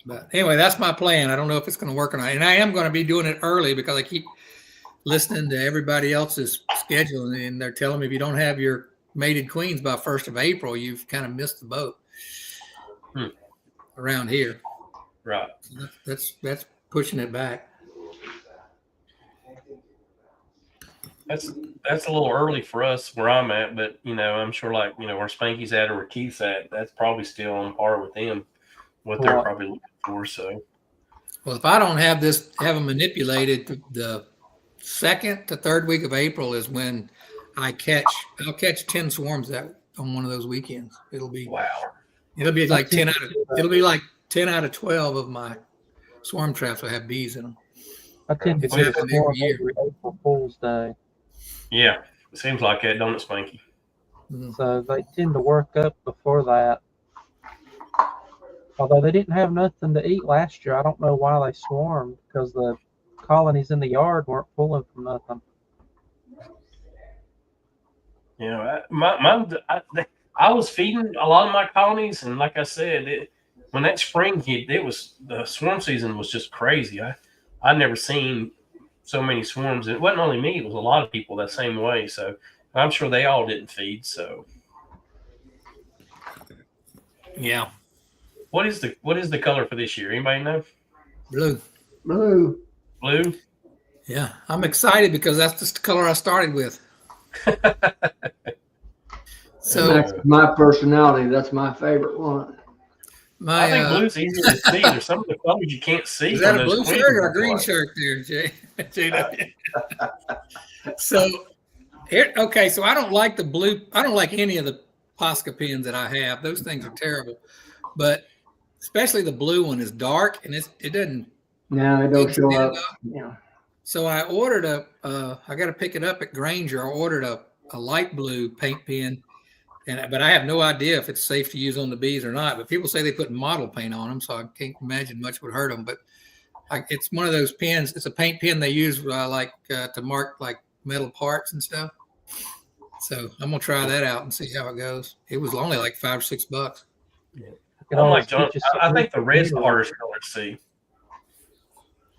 But anyway, that's my plan. I don't know if it's going to work or not. And I am going to be doing it early because I keep listening to everybody else's schedule, and they're telling me if you don't have your mated queens by 1st of April, you've kind of missed the boat around here. Right. That's pushing it back. That's a little early for us where I'm at, but you know, I'm sure like, you know, where Spanky's at or where Keith's at, that's probably still on par with them, what they're probably looking for. So, well, if I don't have them manipulated, the 2nd to 3rd week of April is when I'll catch 10 swarms on one of those weekends. It'll be like 10 out of 12 of my swarm traps will have bees in them. I tend to get a swarm every April Fool's Day. Yeah, it seems like that, don't it, Spanky? So they tend to work up before that. Although they didn't have nothing to eat last year, I don't know why they swarmed, because the colonies in the yard weren't pulling from nothing. You know, I was feeding a lot of my colonies, and like I said, when that spring hit, the swarm season was just crazy. I never seen so many swarms. It wasn't only me; it was a lot of people that same way. So I'm sure they all didn't feed. So Yeah, what is the color for this year? Anybody know? blue. Blue. Blue. Yeah, I'm excited because that's just the color I started with. So That's my personality. That's my favorite one. my I think blue's easier to see. There's some of the colors you can't see. is that on a those blue queens shirt or a look green like. shirt there, Jay? JW. So here, okay, so I don't like the blue. I don't like any of the Posca pins that I have. Those things are terrible. But especially the blue one is dark and it doesn't. No, it don't show stand up. up. Yeah. So I ordered I got to pick it up at Granger. I ordered a light blue paint pen, but I have no idea if it's safe to use on the bees or not. But people say they put model paint on them, so I can't imagine much would hurt them. But it's one of those pens. It's a paint pen they use to mark like metal parts and stuff. So I'm gonna try that out and see how it goes. It was only like $5 or $6. Could I'm always like John. get you some I think the liquid red's the mirror. hardest color to see.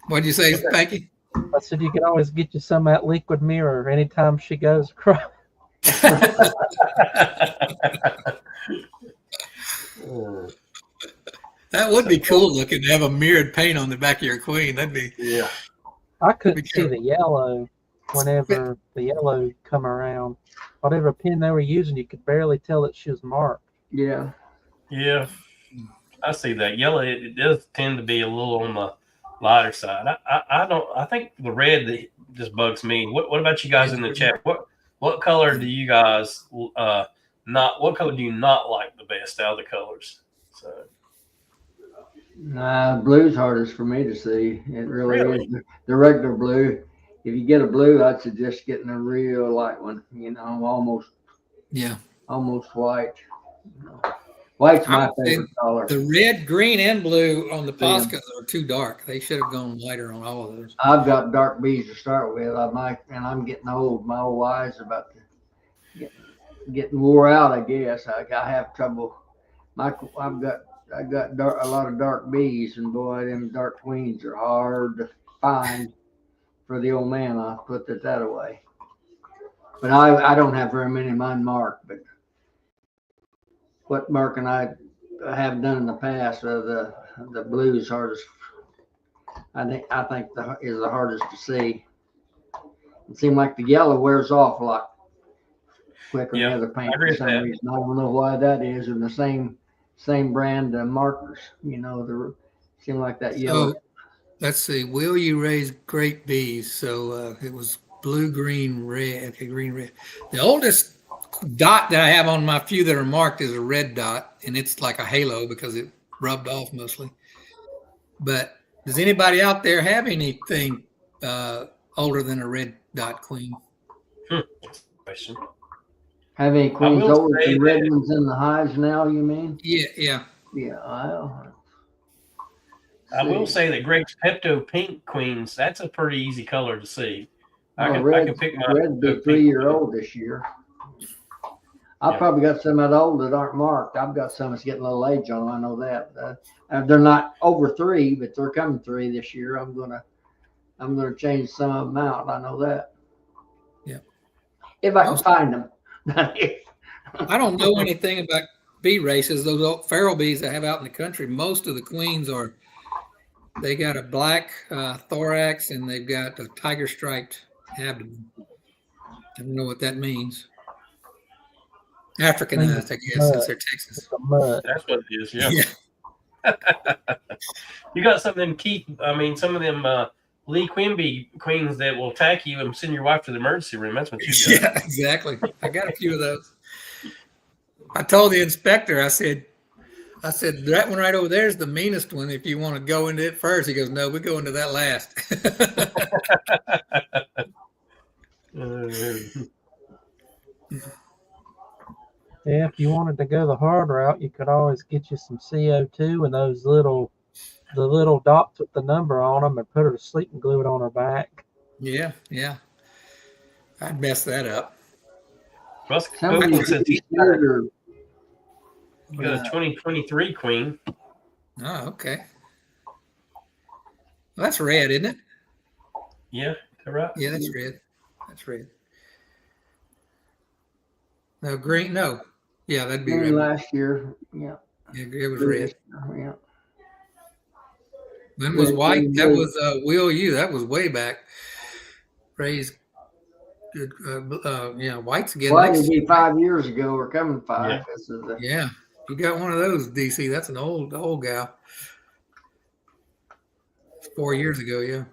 What'd you say, Spanky? I said you can always get you some of that liquid mirror anytime she goes across. That would be cool looking to have a mirrored paint on the back of your queen. That'd be Yeah. I couldn't see careful. the yellow whenever the yellow come around. Whatever pin they were using, you could barely tell that she was marked. Yeah. Yeah. I see that. Yellow, it does tend to be a little on the lighter side. I don't. I think the red just bugs me. What about you guys in the chat? What color do you guys not? What color do you not like the best out of the colors? So Nah, blue's hardest for me to see. It really Really? is. The regular blue. If you get a blue, I'd suggest getting a real light one. You know, almost white. You know. White's my favorite color. The red, green, and blue on the Yeah. Poscas are too dark. They should have gone lighter on all of those. I've got dark bees to start with. And I'm getting old. My old eyes about to getting wore out. I guess I have trouble. I got a lot of dark bees, and boy, them dark queens are hard to find for the old man. I'll put it that way. But I don't have very many of mine marked. But what Mark and I have done in the past, the blues hardest. I think is the hardest to see. It seems like the yellow wears off a lot quicker than the other paint for some reason. I don't know why that is. In the same brand markers, you know, seem like that yellow. So let's see. Will you raise great bees? So it was blue, green, red. Okay, green, red. The oldest dot that I have on my few that are marked is a red dot, and it's like a halo because it rubbed off mostly. But does anybody out there have anything older than a red dot queen? question. Have any queens older than red ones in the hives now? You mean? Yeah. I will say that Greg's Pepto Pink Queens, that's a pretty easy color to see. I can pick my red be 3-year-old this year. I probably got some of the old that aren't marked. I've got some that's getting a little age on them. I know that. They're not over 3, but they're coming 3 this year. I'm gonna change some of them out. I know that. Yeah. If I can find them. I don't know anything about bee races. Those old feral bees I have out in the country, most of the queens they got a black thorax and they've got a tiger striped abdomen. I don't know what that means. Africanized, I guess, since they're Texas. That's what it is, yeah. You got some of them some of them Lee Quimby queens that will attack you and send your wife to the emergency room. That's what you got. Yeah, exactly. I got a few of those. I told the inspector, I said, that one right over there is the meanest one. If you want to go into it first, he goes, no, we go into that last. Yeah, if you wanted to go the hard route, you could always get you some CO2 and the little dots with the number on them and put her to sleep and glue it on her back. Yeah. I'd mess that up. Well, Some of these since he's got are a 2023 queen. Oh, okay. Well, that's red, isn't it? Yeah, correct. Yeah, that's red. That's red. No, green. No. Yeah, that'd be Green red. last year. Yeah. Yeah, it was Blue red. this year, yeah. When was Red, white? green, That blue. was Will U. That was way back. Ray's good. Yeah, white's again White would next be year. 5 years ago, or coming 5. Yeah. This is the Yeah, you got one of those, DC. That's an old gal. 4 years ago. Yeah.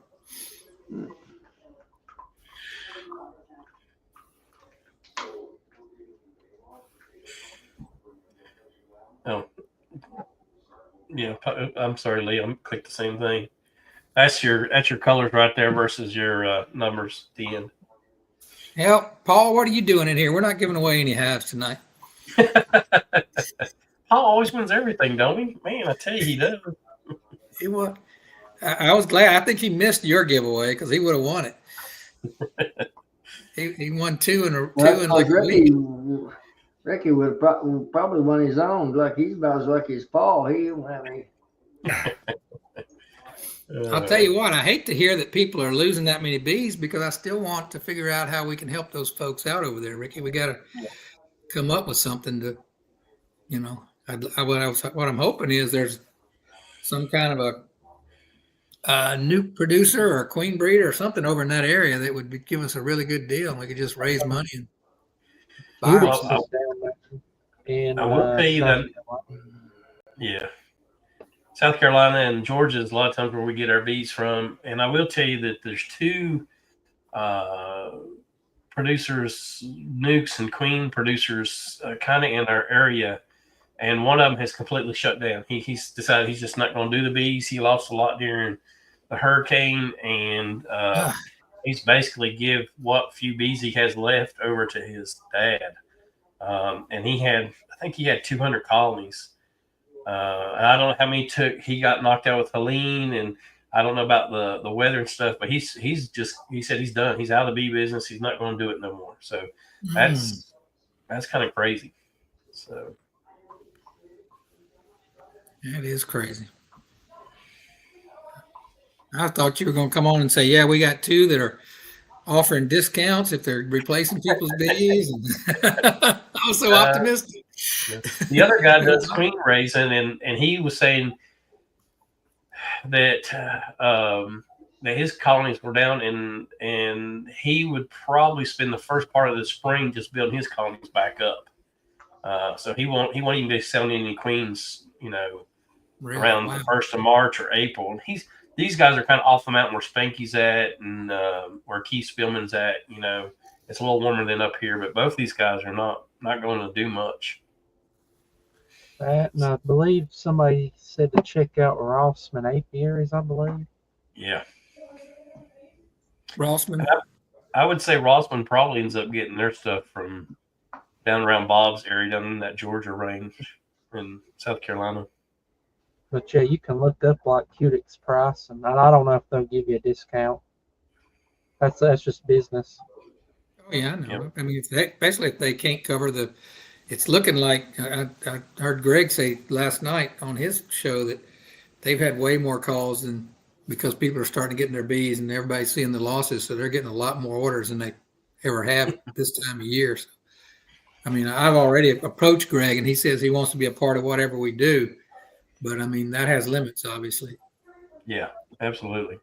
Oh, yeah. I'm sorry, Lee. I'm clicked the same thing. That's your colors right there versus your numbers at the end. Well, Paul, what are you doing in here? We're not giving away any halves tonight. Paul always wins everything, don't he? Man, I tell you, he does. He was. I was glad. I think he missed your giveaway because he would have won it. He won two in like a week. Ricky would probably won his own. Like he's about as lucky as Paul. I'll tell you what, I hate to hear that people are losing that many bees because I still want to figure out how we can help those folks out over there, Ricky. We got to come up with something to, what I'm hoping is there's some kind of a new producer or a queen breeder or something over in that area that would give us a really good deal, and we could just raise money and buy Well, them. I will tell you that. Yeah. South Carolina and Georgia is a lot of times where we get our bees from. And I will tell you that there's two producers, nukes and queen producers, kind of in our area. And one of them has completely shut down. He's decided he's just not going to do the bees. He lost a lot during the hurricane. And he's basically give what few bees he has left over to his dad. And I think he had 200 colonies. I don't know how many he got knocked out with Helene, and I don't know about the weather and stuff, but he said he's done. He's out of the bee business. He's not going to do it no more. So that's kind of crazy. So that is crazy. I thought you were going to come on and say, yeah, we got two that are offering discounts if they're replacing people's bees. I was so optimistic. The other guy does queen raising, and he was saying that that his colonies were down, and he would probably spend the first part of the spring just building his colonies back up. So he won't even be selling any queens, Really? around the 1st of March or April. And these guys are kind of off the mountain where Spanky's at and where Keith Spillman's at. It's a little warmer than up here, but both these guys are not going to do much. That, and I believe somebody said to check out Rossman Apiaries, I believe. Yeah. Rossman? I would say Rossman probably ends up getting their stuff from down around Bob's area, down in that Georgia range in South Carolina. But yeah, you can look up like Cutix price, and I don't know if they'll give you a discount. That's just business. Oh yeah, I know. Yep. I mean, especially if they can't cover it's looking like I heard Greg say last night on his show that they've had way more calls than because people are starting to get in their bees and everybody's seeing the losses, so they're getting a lot more orders than they ever have this time of year. So, I mean, I've already approached Greg, and he says he wants to be a part of whatever we do, but I mean that has limits, obviously. Yeah, absolutely.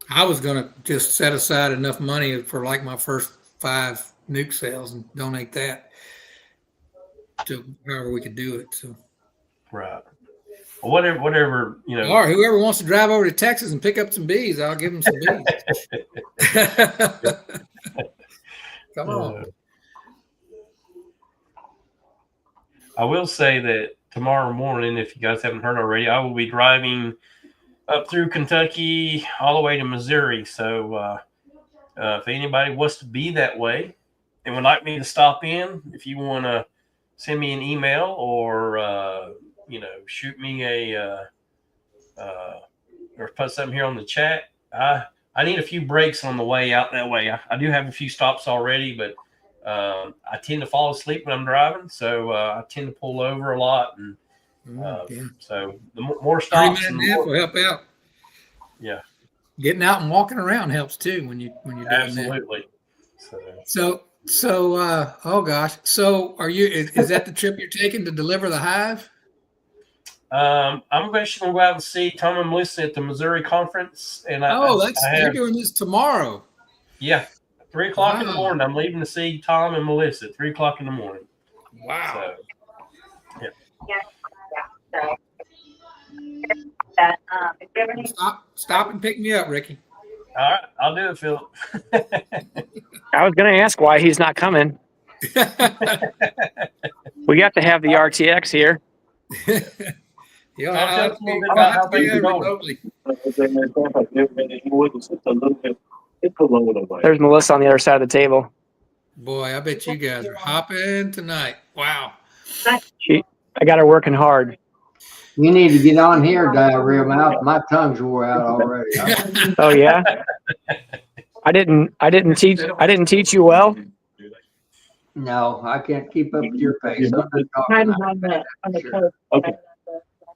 I was going to just set aside enough money for like my first 5 nuke sales and donate that to however we could do it. So, right. Well, whatever. Or whoever wants to drive over to Texas and pick up some bees, I'll give them some bees. Come on. I will say that tomorrow morning, if you guys haven't heard already, I will be driving up through Kentucky all the way to Missouri. So if anybody wants to be that way and would like me to stop in, if you want to send me an email or shoot me or put something here on the chat. I need a few breaks on the way out that way. I do have a few stops already, but I tend to fall asleep when I'm driving, so I tend to pull over a lot and Yeah. So the more 30 stops, minute and the nap more, will help out. yeah, Getting out and walking around helps too when you're doing that. absolutely. Oh gosh. So is that the trip you're taking to deliver the hive? I'm actually going to go out and see Tom and Melissa at the Missouri conference, and You're doing this tomorrow. Yeah, 3:00 in the Wow. morning. I'm leaving to see Tom and Melissa at 3:00 in the morning. Wow. So, Stop and pick me up, Ricky. all right, I'll do it, Philip. I was going to ask why he's not coming. We got to have the RTX here. Yeah, Talk to I'll us a little bit about how things are going. remotely. There's Melissa on the other side of the table. Boy, I bet you guys are hopping tonight. Wow. I got her working hard. You need to get on here, diarrhea mouth. My tongue's wore out already. Oh yeah. I didn't teach you well. No, I can't keep up with your pace. I'm just talking. Sure. Okay.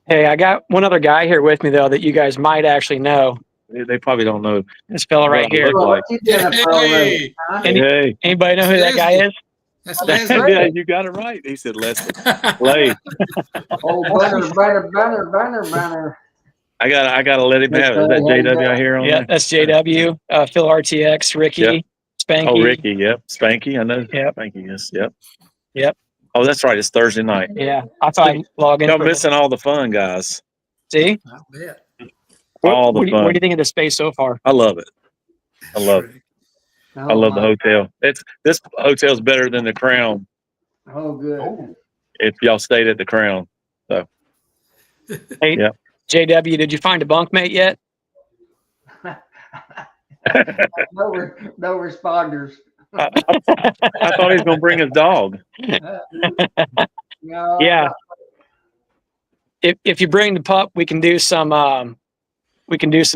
Hey, I got one other guy here with me though that you guys might actually know. They probably don't know. This fella right here. Well, what you done for already, huh? Hey, Anybody know who that guy is? That's Leslie. yeah, you got it right. He said Leslie. Lay. Oh, banner. I gotta let him have it. Is that JW I hear on Yeah, there? that's JW, Phil RTX, Ricky, Yep. Spanky. Oh, Ricky. Yep. Spanky. I know. Yep. Spanky. Yes. Yep. Yep. Oh, that's right. It's Thursday night. Yeah, I thought I'd log in. Y'all missing all the fun, guys. See? I bet. All the what do fun. you think of the space so far? I love it. I love it. I love the hotel. This hotel's better than the Crown. Oh, good. If y'all stayed at the Crown. So. Hey, Yep. JW, did you find a bunkmate yet? No responders. I thought he was gonna bring his dog. No, Yeah. If you bring the pup, we can do some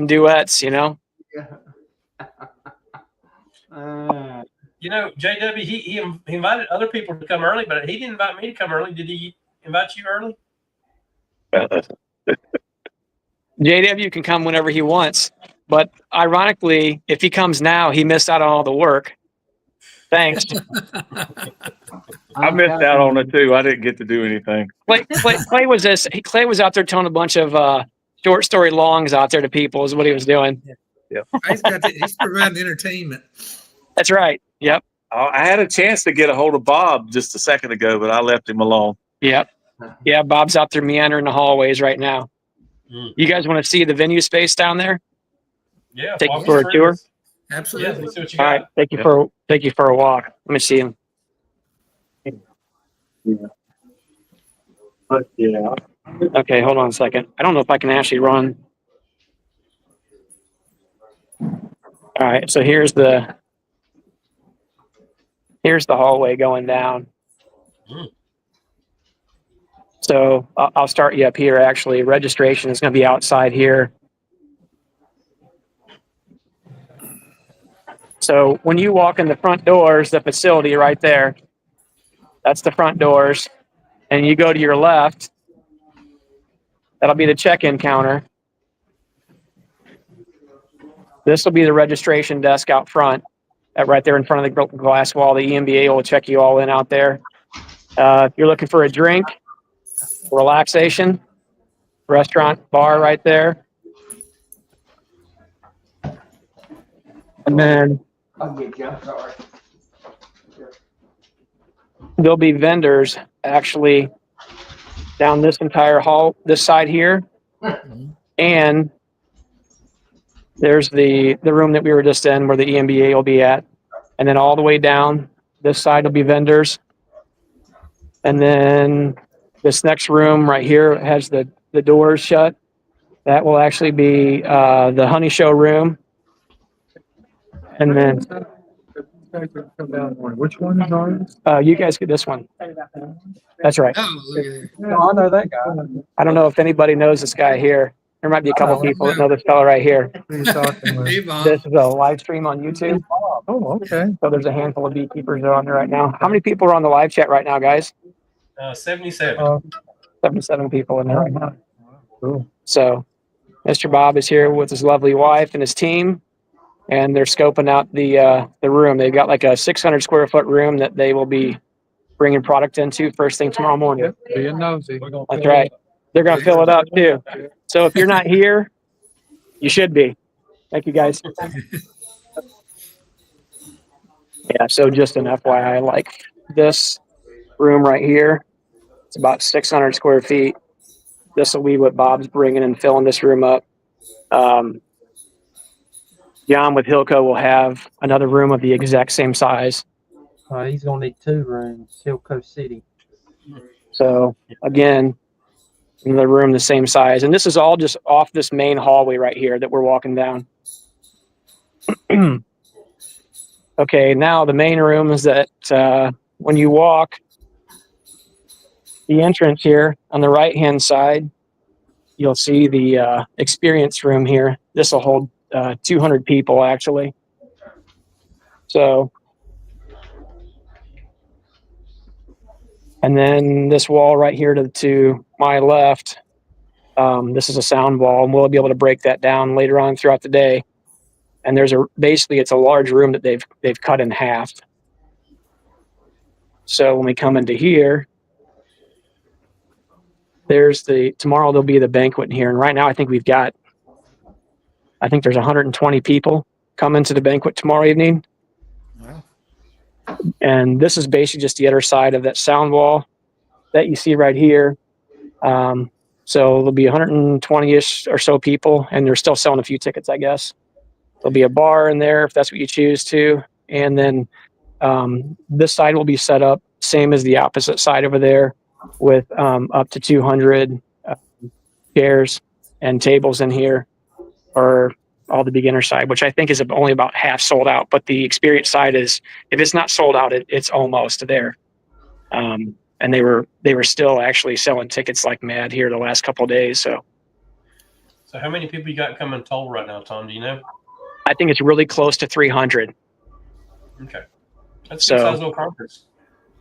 duets, you know. You know, JW, he invited other people to come early, but he didn't invite me to come early. Did he invite you early? JW can come whenever he wants, but ironically, if he comes now, he missed out on all the work. Thanks. I missed out on it too. I didn't get to do anything. Clay was out there telling a bunch of short story longs out there to people is what he was doing. He's providing entertainment. That's right. Yep. I had a chance to get a hold of Bob just a second ago, but I left him alone. Yep. Yeah, Bob's out there meandering the hallways right now. You guys want to see the venue space down there? Yeah. Take you for a tour? Absolutely. Yeah, let's see what you All got. right. Take you for a walk. Let me see him. But yeah. Okay, hold on a second. I don't know if I can actually run. All right, so here's the hallway going down. So I'll start you up here. Actually, registration is going to be outside here. So when you walk in the front doors, the facility right there, that's the front doors. And you go to your left, that'll be the check-in counter. This will be the registration desk out front, right there in front of the glass wall. The EMBA will check you all in out there. If you're looking for a drink, relaxation, restaurant, bar right there. And then I'll get you. I'm sorry. there'll be vendors actually down this entire hall, this side here. And there's the room that we were just in where the EMBA will be at. And then all the way down this side will be vendors. And then this next room right here has the doors shut. That will actually be the honey show room. And then Which one is ours? you guys get this one. That's right. Oh, look at that. No, I know that guy. I don't know if anybody knows this guy here. There might be a couple people that know this fellow right here. Who are you talking with? Hey, Bob. This is a live stream on YouTube. Oh, okay. So there's a handful of beekeepers that are on there right now. How many people are on the live chat right now, guys? 77. 77 people in there right now. Cool. So Mr. Bob is here with his lovely wife and his team, and they're scoping out the room. They've got like a 600 square foot room that they will be bringing product into first thing tomorrow morning. Being nosy. That's right. They're going to fill it up too. So if you're not here, you should be. Thank you, guys. Yeah, so just an FYI, like this room right here, it's about 600 square feet. This will be what Bob's bringing and filling this room up. John with Hilco will have another room of the exact same size. He's gonna need 2 rooms, Hilco City. So again, another room the same size. And this is all just off this main hallway right here that we're walking down. Okay, now the main room is that when you walk the entrance here on the right-hand side, you'll see the experience room here. This will hold 200 people, actually. So, and then this wall right here to my left, this is a sound wall, and we'll be able to break that down later on throughout the day. And there's basically it's a large room that they've cut in half. So when we come into here, tomorrow there'll be the banquet in here. And right now I think there's 120 people coming to the banquet tomorrow evening. Wow. And this is basically just the other side of that sound wall that you see right here. So there'll be 120-ish or so people, and they're still selling a few tickets, I guess. There'll be a bar in there if that's what you choose to. And then this side will be set up same as the opposite side over there with up to 200 chairs and tables in here, or all the beginner side, which I think is only about half sold out. But the experience side is, if it's not sold out, it's almost there. And they were still actually selling tickets like mad here the last couple of days. So how many people you got coming total right now, Tom? Do you know? I think it's really close to 300. Okay, that's a good size little conference.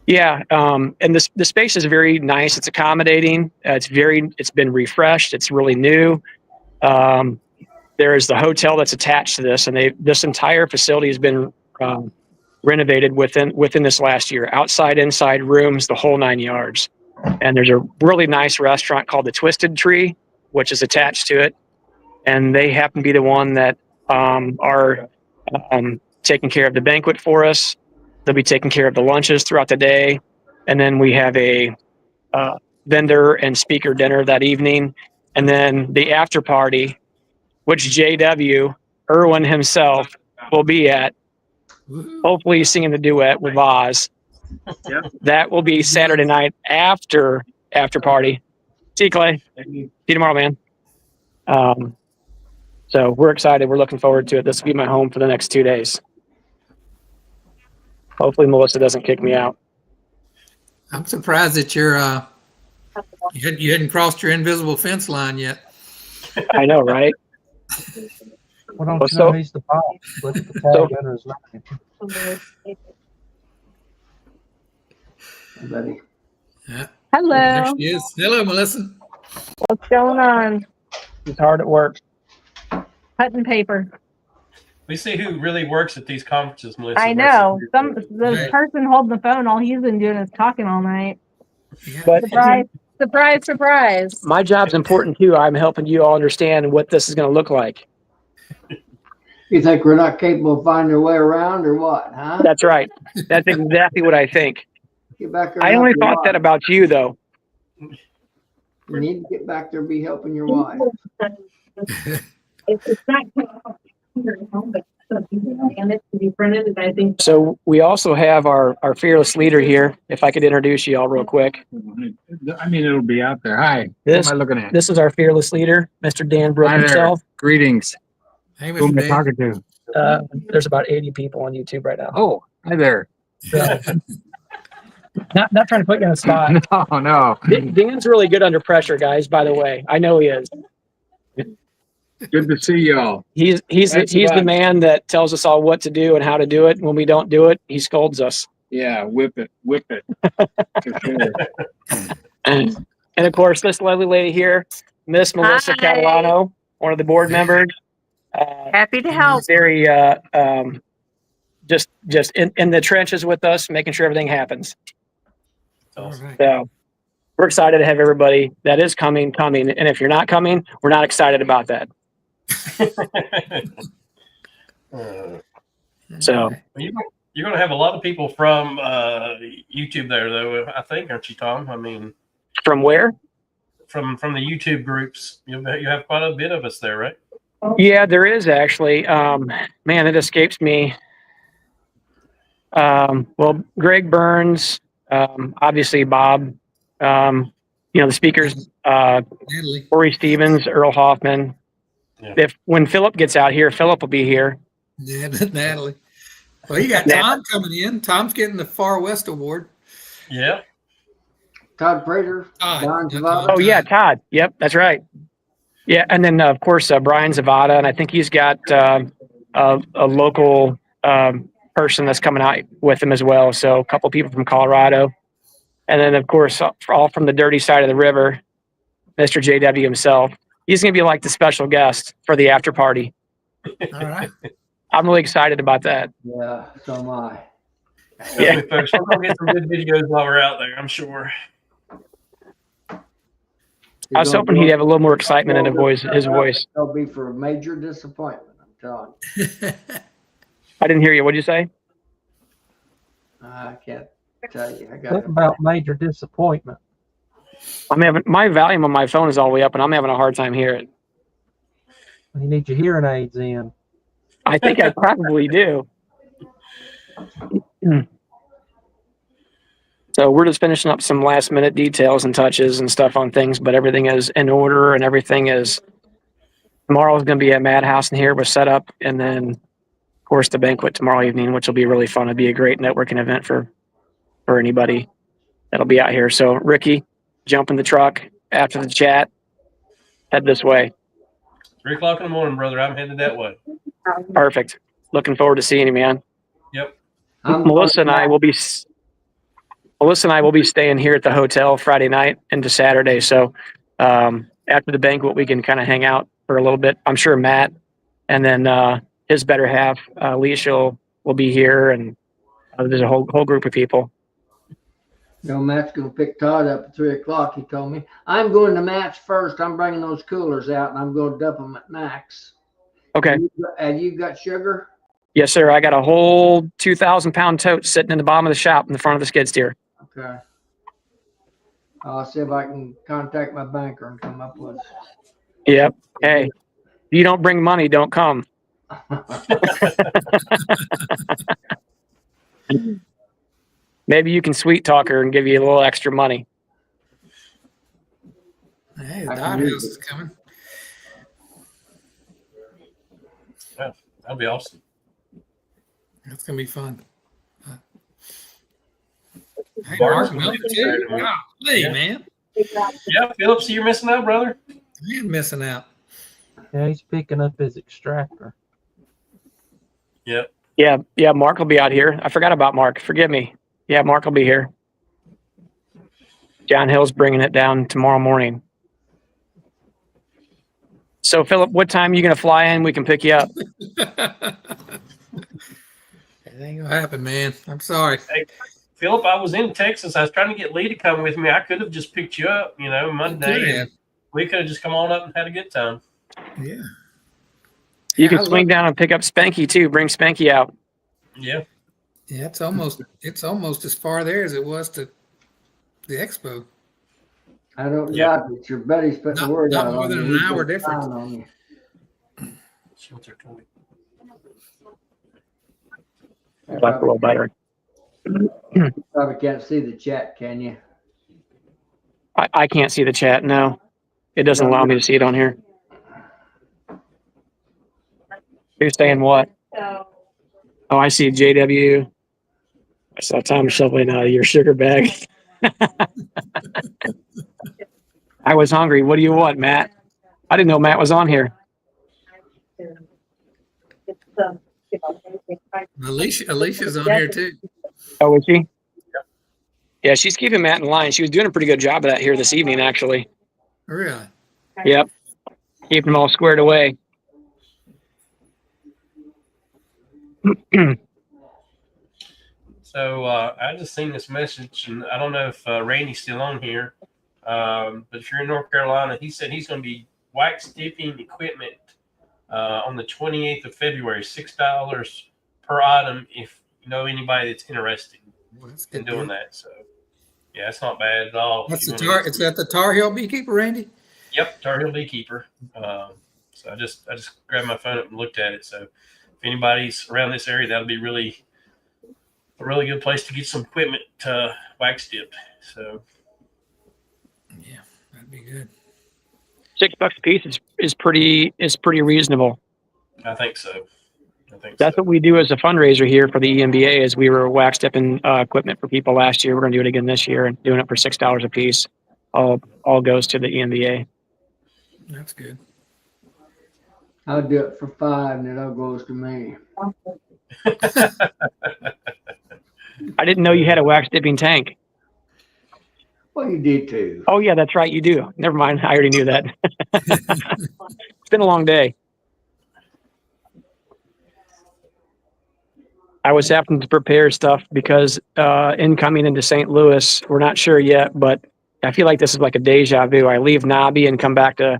Yeah, and the space is very nice. It's accommodating. It's been refreshed. It's really new. There is the hotel that's attached to this, and this entire facility has been renovated within this last year. Outside, inside, rooms, the whole 9 yards. And there's a really nice restaurant called the Twisted Tree, which is attached to it, and they happen to be the one that are taking care of the banquet for us. They'll be taking care of the lunches throughout the day. And then we have a vendor and speaker dinner that evening. And then the after party, which JW, Irwin himself, will be at, hopefully singing the duet with Oz. Yeah. That will be Saturday night after party. See you, Clay. See you tomorrow, man. So we're excited. We're looking forward to it. This will be my home for the next 2 days. Hopefully Melissa doesn't kick me out. I'm surprised that you hadn't crossed your invisible fence line yet. I know, right? Well, don't you know he's the boss? Look at the tag under his name. Buddy. Yeah. Hello. There she is. Hello, Melissa. What's going on? He's hard at work. Cutting paper. We see who really works at these conferences, Melissa. I know. versus- The person holding the phone, all he's been doing is talking all night. Yeah. But Surprise, surprise, surprise. my job's important too. I'm helping you all understand what this is going to look like. You think we're not capable of finding our way around or what, huh? That's right. That's exactly what I think. Get back there. I and only help your thought that wife. about you, though. You need to get back there and be helping your wife. It's not and it's to be printed, and I think So we also have our fearless leader here. If I could introduce you all real quick. I mean, it'll be out there. Hi. This- What am I looking at? This is our fearless leader, Mr. Dan Brook Hi there. himself. Greetings. Hey, Who Mr. am I Dan. talking to? There's about 80 people on YouTube right now. Oh, hi there. So, not trying to put you on the spot. No, no. Dan's really good under pressure, guys, by the way. I know he is. Good to see y'all. He's Thanks a the lot. man that tells us all what to do and how to do it. When we don't do it, he scolds us. Yeah, whip it. For sure. And of course, this lovely lady here, Miss Melissa Hi. Catalano, one of the board members. Happy to help. Very, just in the trenches with us, making sure everything happens. All right. So we're excited to have everybody that is coming. And if you're not coming, we're not excited about that. So You're going to have a lot of people from YouTube there, though, I think, aren't you, Tom? I mean, from where? From the YouTube groups. You have quite a bit of us there, right? Yeah, there is actually. Man, it escapes me. Well, Greg Burns, obviously Bob, the speakers, Natalie. Corey Stevens, Earl Hoffman. Yeah. When Philip gets out here, Philip will be here. Yeah, Natalie. Well, you got Tom coming in. Tom's getting the Far West Award. Yeah. Todd Prater, Don Zavada. Oh yeah, Todd. Yep, that's right. Yeah, and then of course Brian Zavada, and I think he's got a local person that's coming out with him as well. So a couple people from Colorado, and then of course all from the dirty side of the river, Mr. JW himself. He's going to be like the special guest for the after party. All right. I'm really excited about that. Yeah, so am I. Yeah. Folks, we're going to get some good videos while we're out there, I'm sure. I was hoping he'd have a little more excitement in his voice. It'll be for a major disappointment, I'm telling you. I didn't hear you. What'd you say? I can't tell you. I got What about major disappointment? I'm having my volume on my phone is all the way up, and I'm having a hard time hearing it. You need your hearing aids in. I think I probably do. So we're just finishing up some last minute details and touches and stuff on things, but everything is in order and everything is. Tomorrow is going to be a madhouse in here with setup, and then of course the banquet tomorrow evening, which will be really fun. It'll be a great networking event for anybody that'll be out here. So Ricky, jump in the truck after the chat, head this way. 3 o'clock in the morning, brother. I'm headed that way. Perfect. Looking forward to seeing you, man. Yep. Melissa and I will be staying here at the hotel Friday night into Saturday. So after the banquet, we can kind of hang out for a little bit. I'm sure Matt and then his better half, Leisha, will be here, and there's a whole group of people. Matt's going to pick Todd up at 3 o'clock, he told me. I'm going to Matt's first. I'm bringing those coolers out, and I'm going to dump them at Max. Okay. And you got sugar? Yes, sir. I got a whole 2,000-pound tote sitting in the bottom of the shop in the front of the skid steer. Okay. I'll see if I can contact my banker and come up with. Yep. Hey, if you don't bring money, don't come. Maybe you can sweet talk her and give you a little extra money. Hey, the doghouse is coming. Yeah, that'll be awesome. That's going to be fun. Hey, Mark's Mark, gonna be too. there tomorrow. Golly, Yeah. man. Yeah, Philip, so you're missing out, brother? You're missing out. Yeah, he's picking up his extractor. Yep. Yeah, Mark will be out here. I forgot about Mark. Forgive me. Yeah, Mark will be here. John Hill's bringing it down tomorrow morning. So, Philip, what time are you going to fly in? We can pick you up. It ain't going to happen, man. I'm sorry. Hey, Philip, I was in Texas. I was trying to get Lee to come with me. I could have just picked you up, Monday. And we could have just come on up and had a good time. Yeah. You can swing down and pick up Spanky, too. Bring Spanky out. Yeah. Yeah, it's almost as far there as it was to the expo. I don't doubt that your buddy's putting the word Not out more on than you. an hour He's difference. counting on you. Like a little better. Probably can't see the chat, can you? I can't see the chat. No, it doesn't allow me to see it on here. Who's saying what? Oh, I see JW. I saw Tom shoveling out of your sugar bag. I was hungry. What do you want, Matt? I didn't know Matt was on here. Alicia's on here too. Oh, is he? Yeah, she's keeping Matt in line. She was doing a pretty good job of that here this evening, actually. Really? Yep. Keeping them all squared away. So I just seen this message, and I don't know if Randy's still on here, but if you're in North Carolina, he said he's going to be wax dipping equipment on the 28th of February, $6 per item. If you know anybody that's interested Well, that's in good. doing that, so yeah, it's not bad at all. That's If the you wanna Tar. It's at the Tar Heel Beekeeper, Randy. Yep, Tar Heel Beekeeper. So I just grabbed my phone up and looked at it. So if anybody's around this area, that'll be a really good place to get some equipment wax dipped. So Yeah, that'd be good. $6 a piece is pretty reasonable. I think so. That's what we do as a fundraiser here for the EMBA. Is we were wax dipping equipment for people last year. We're going to do it again this year and doing it for $6 a piece. All goes to the EMBA. That's good. I'll do it for $5 and it all goes to me. I didn't know you had a wax dipping tank. Well, you did too. Oh yeah, that's right. You do. Never mind. I already knew that. It's been a long day. I was having to prepare stuff because incoming into St. Louis, we're not sure yet, but I feel like this is like a deja vu. I leave Nobby and come back to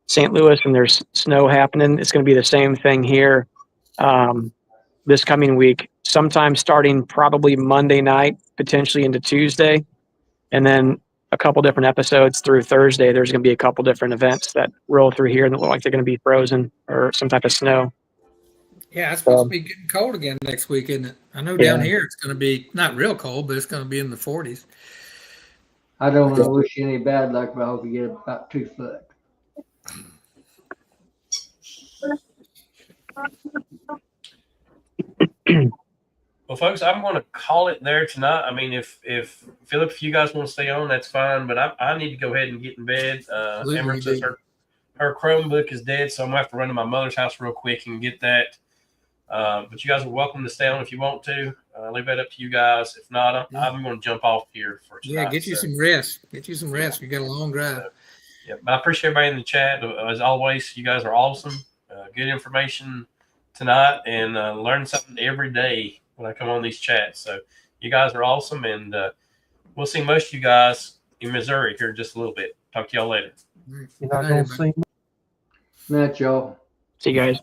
St. Louis and there's snow happening. It's going to be the same thing here this coming week, sometime starting probably Monday night, potentially into Tuesday. And then a couple different episodes through Thursday. There's going to be a couple different events that roll through here that look like they're going to be frozen or some type of snow. Yeah, it's supposed to be getting cold again next week, isn't it? I know down here it's going to be not real cold, but it's going to be in the 40s. I don't want to wish you any bad luck, but I hope you get about 2 foot. Well, folks, I'm going to call it there tonight. I mean, if Philip, if you guys want to stay on, that's fine. But I need to go ahead and get in bed. Emma says her Chromebook is dead, so I'm going to have to run to my mother's house real quick and get that. But you guys are welcome to stay on if you want to. Leave that up to you guys. If not, I'm going to jump off here for tonight. Yeah, get you some rest. Get you some rest. You got a long drive. Yeah, but I appreciate everybody in the chat. As always, you guys are awesome. Good information tonight, and learn something every day when I come on these chats. So you guys are awesome, and we'll see most of you guys in Missouri here in just a little bit. Talk to y'all later. You're not going to see me. Not y'all. See you guys.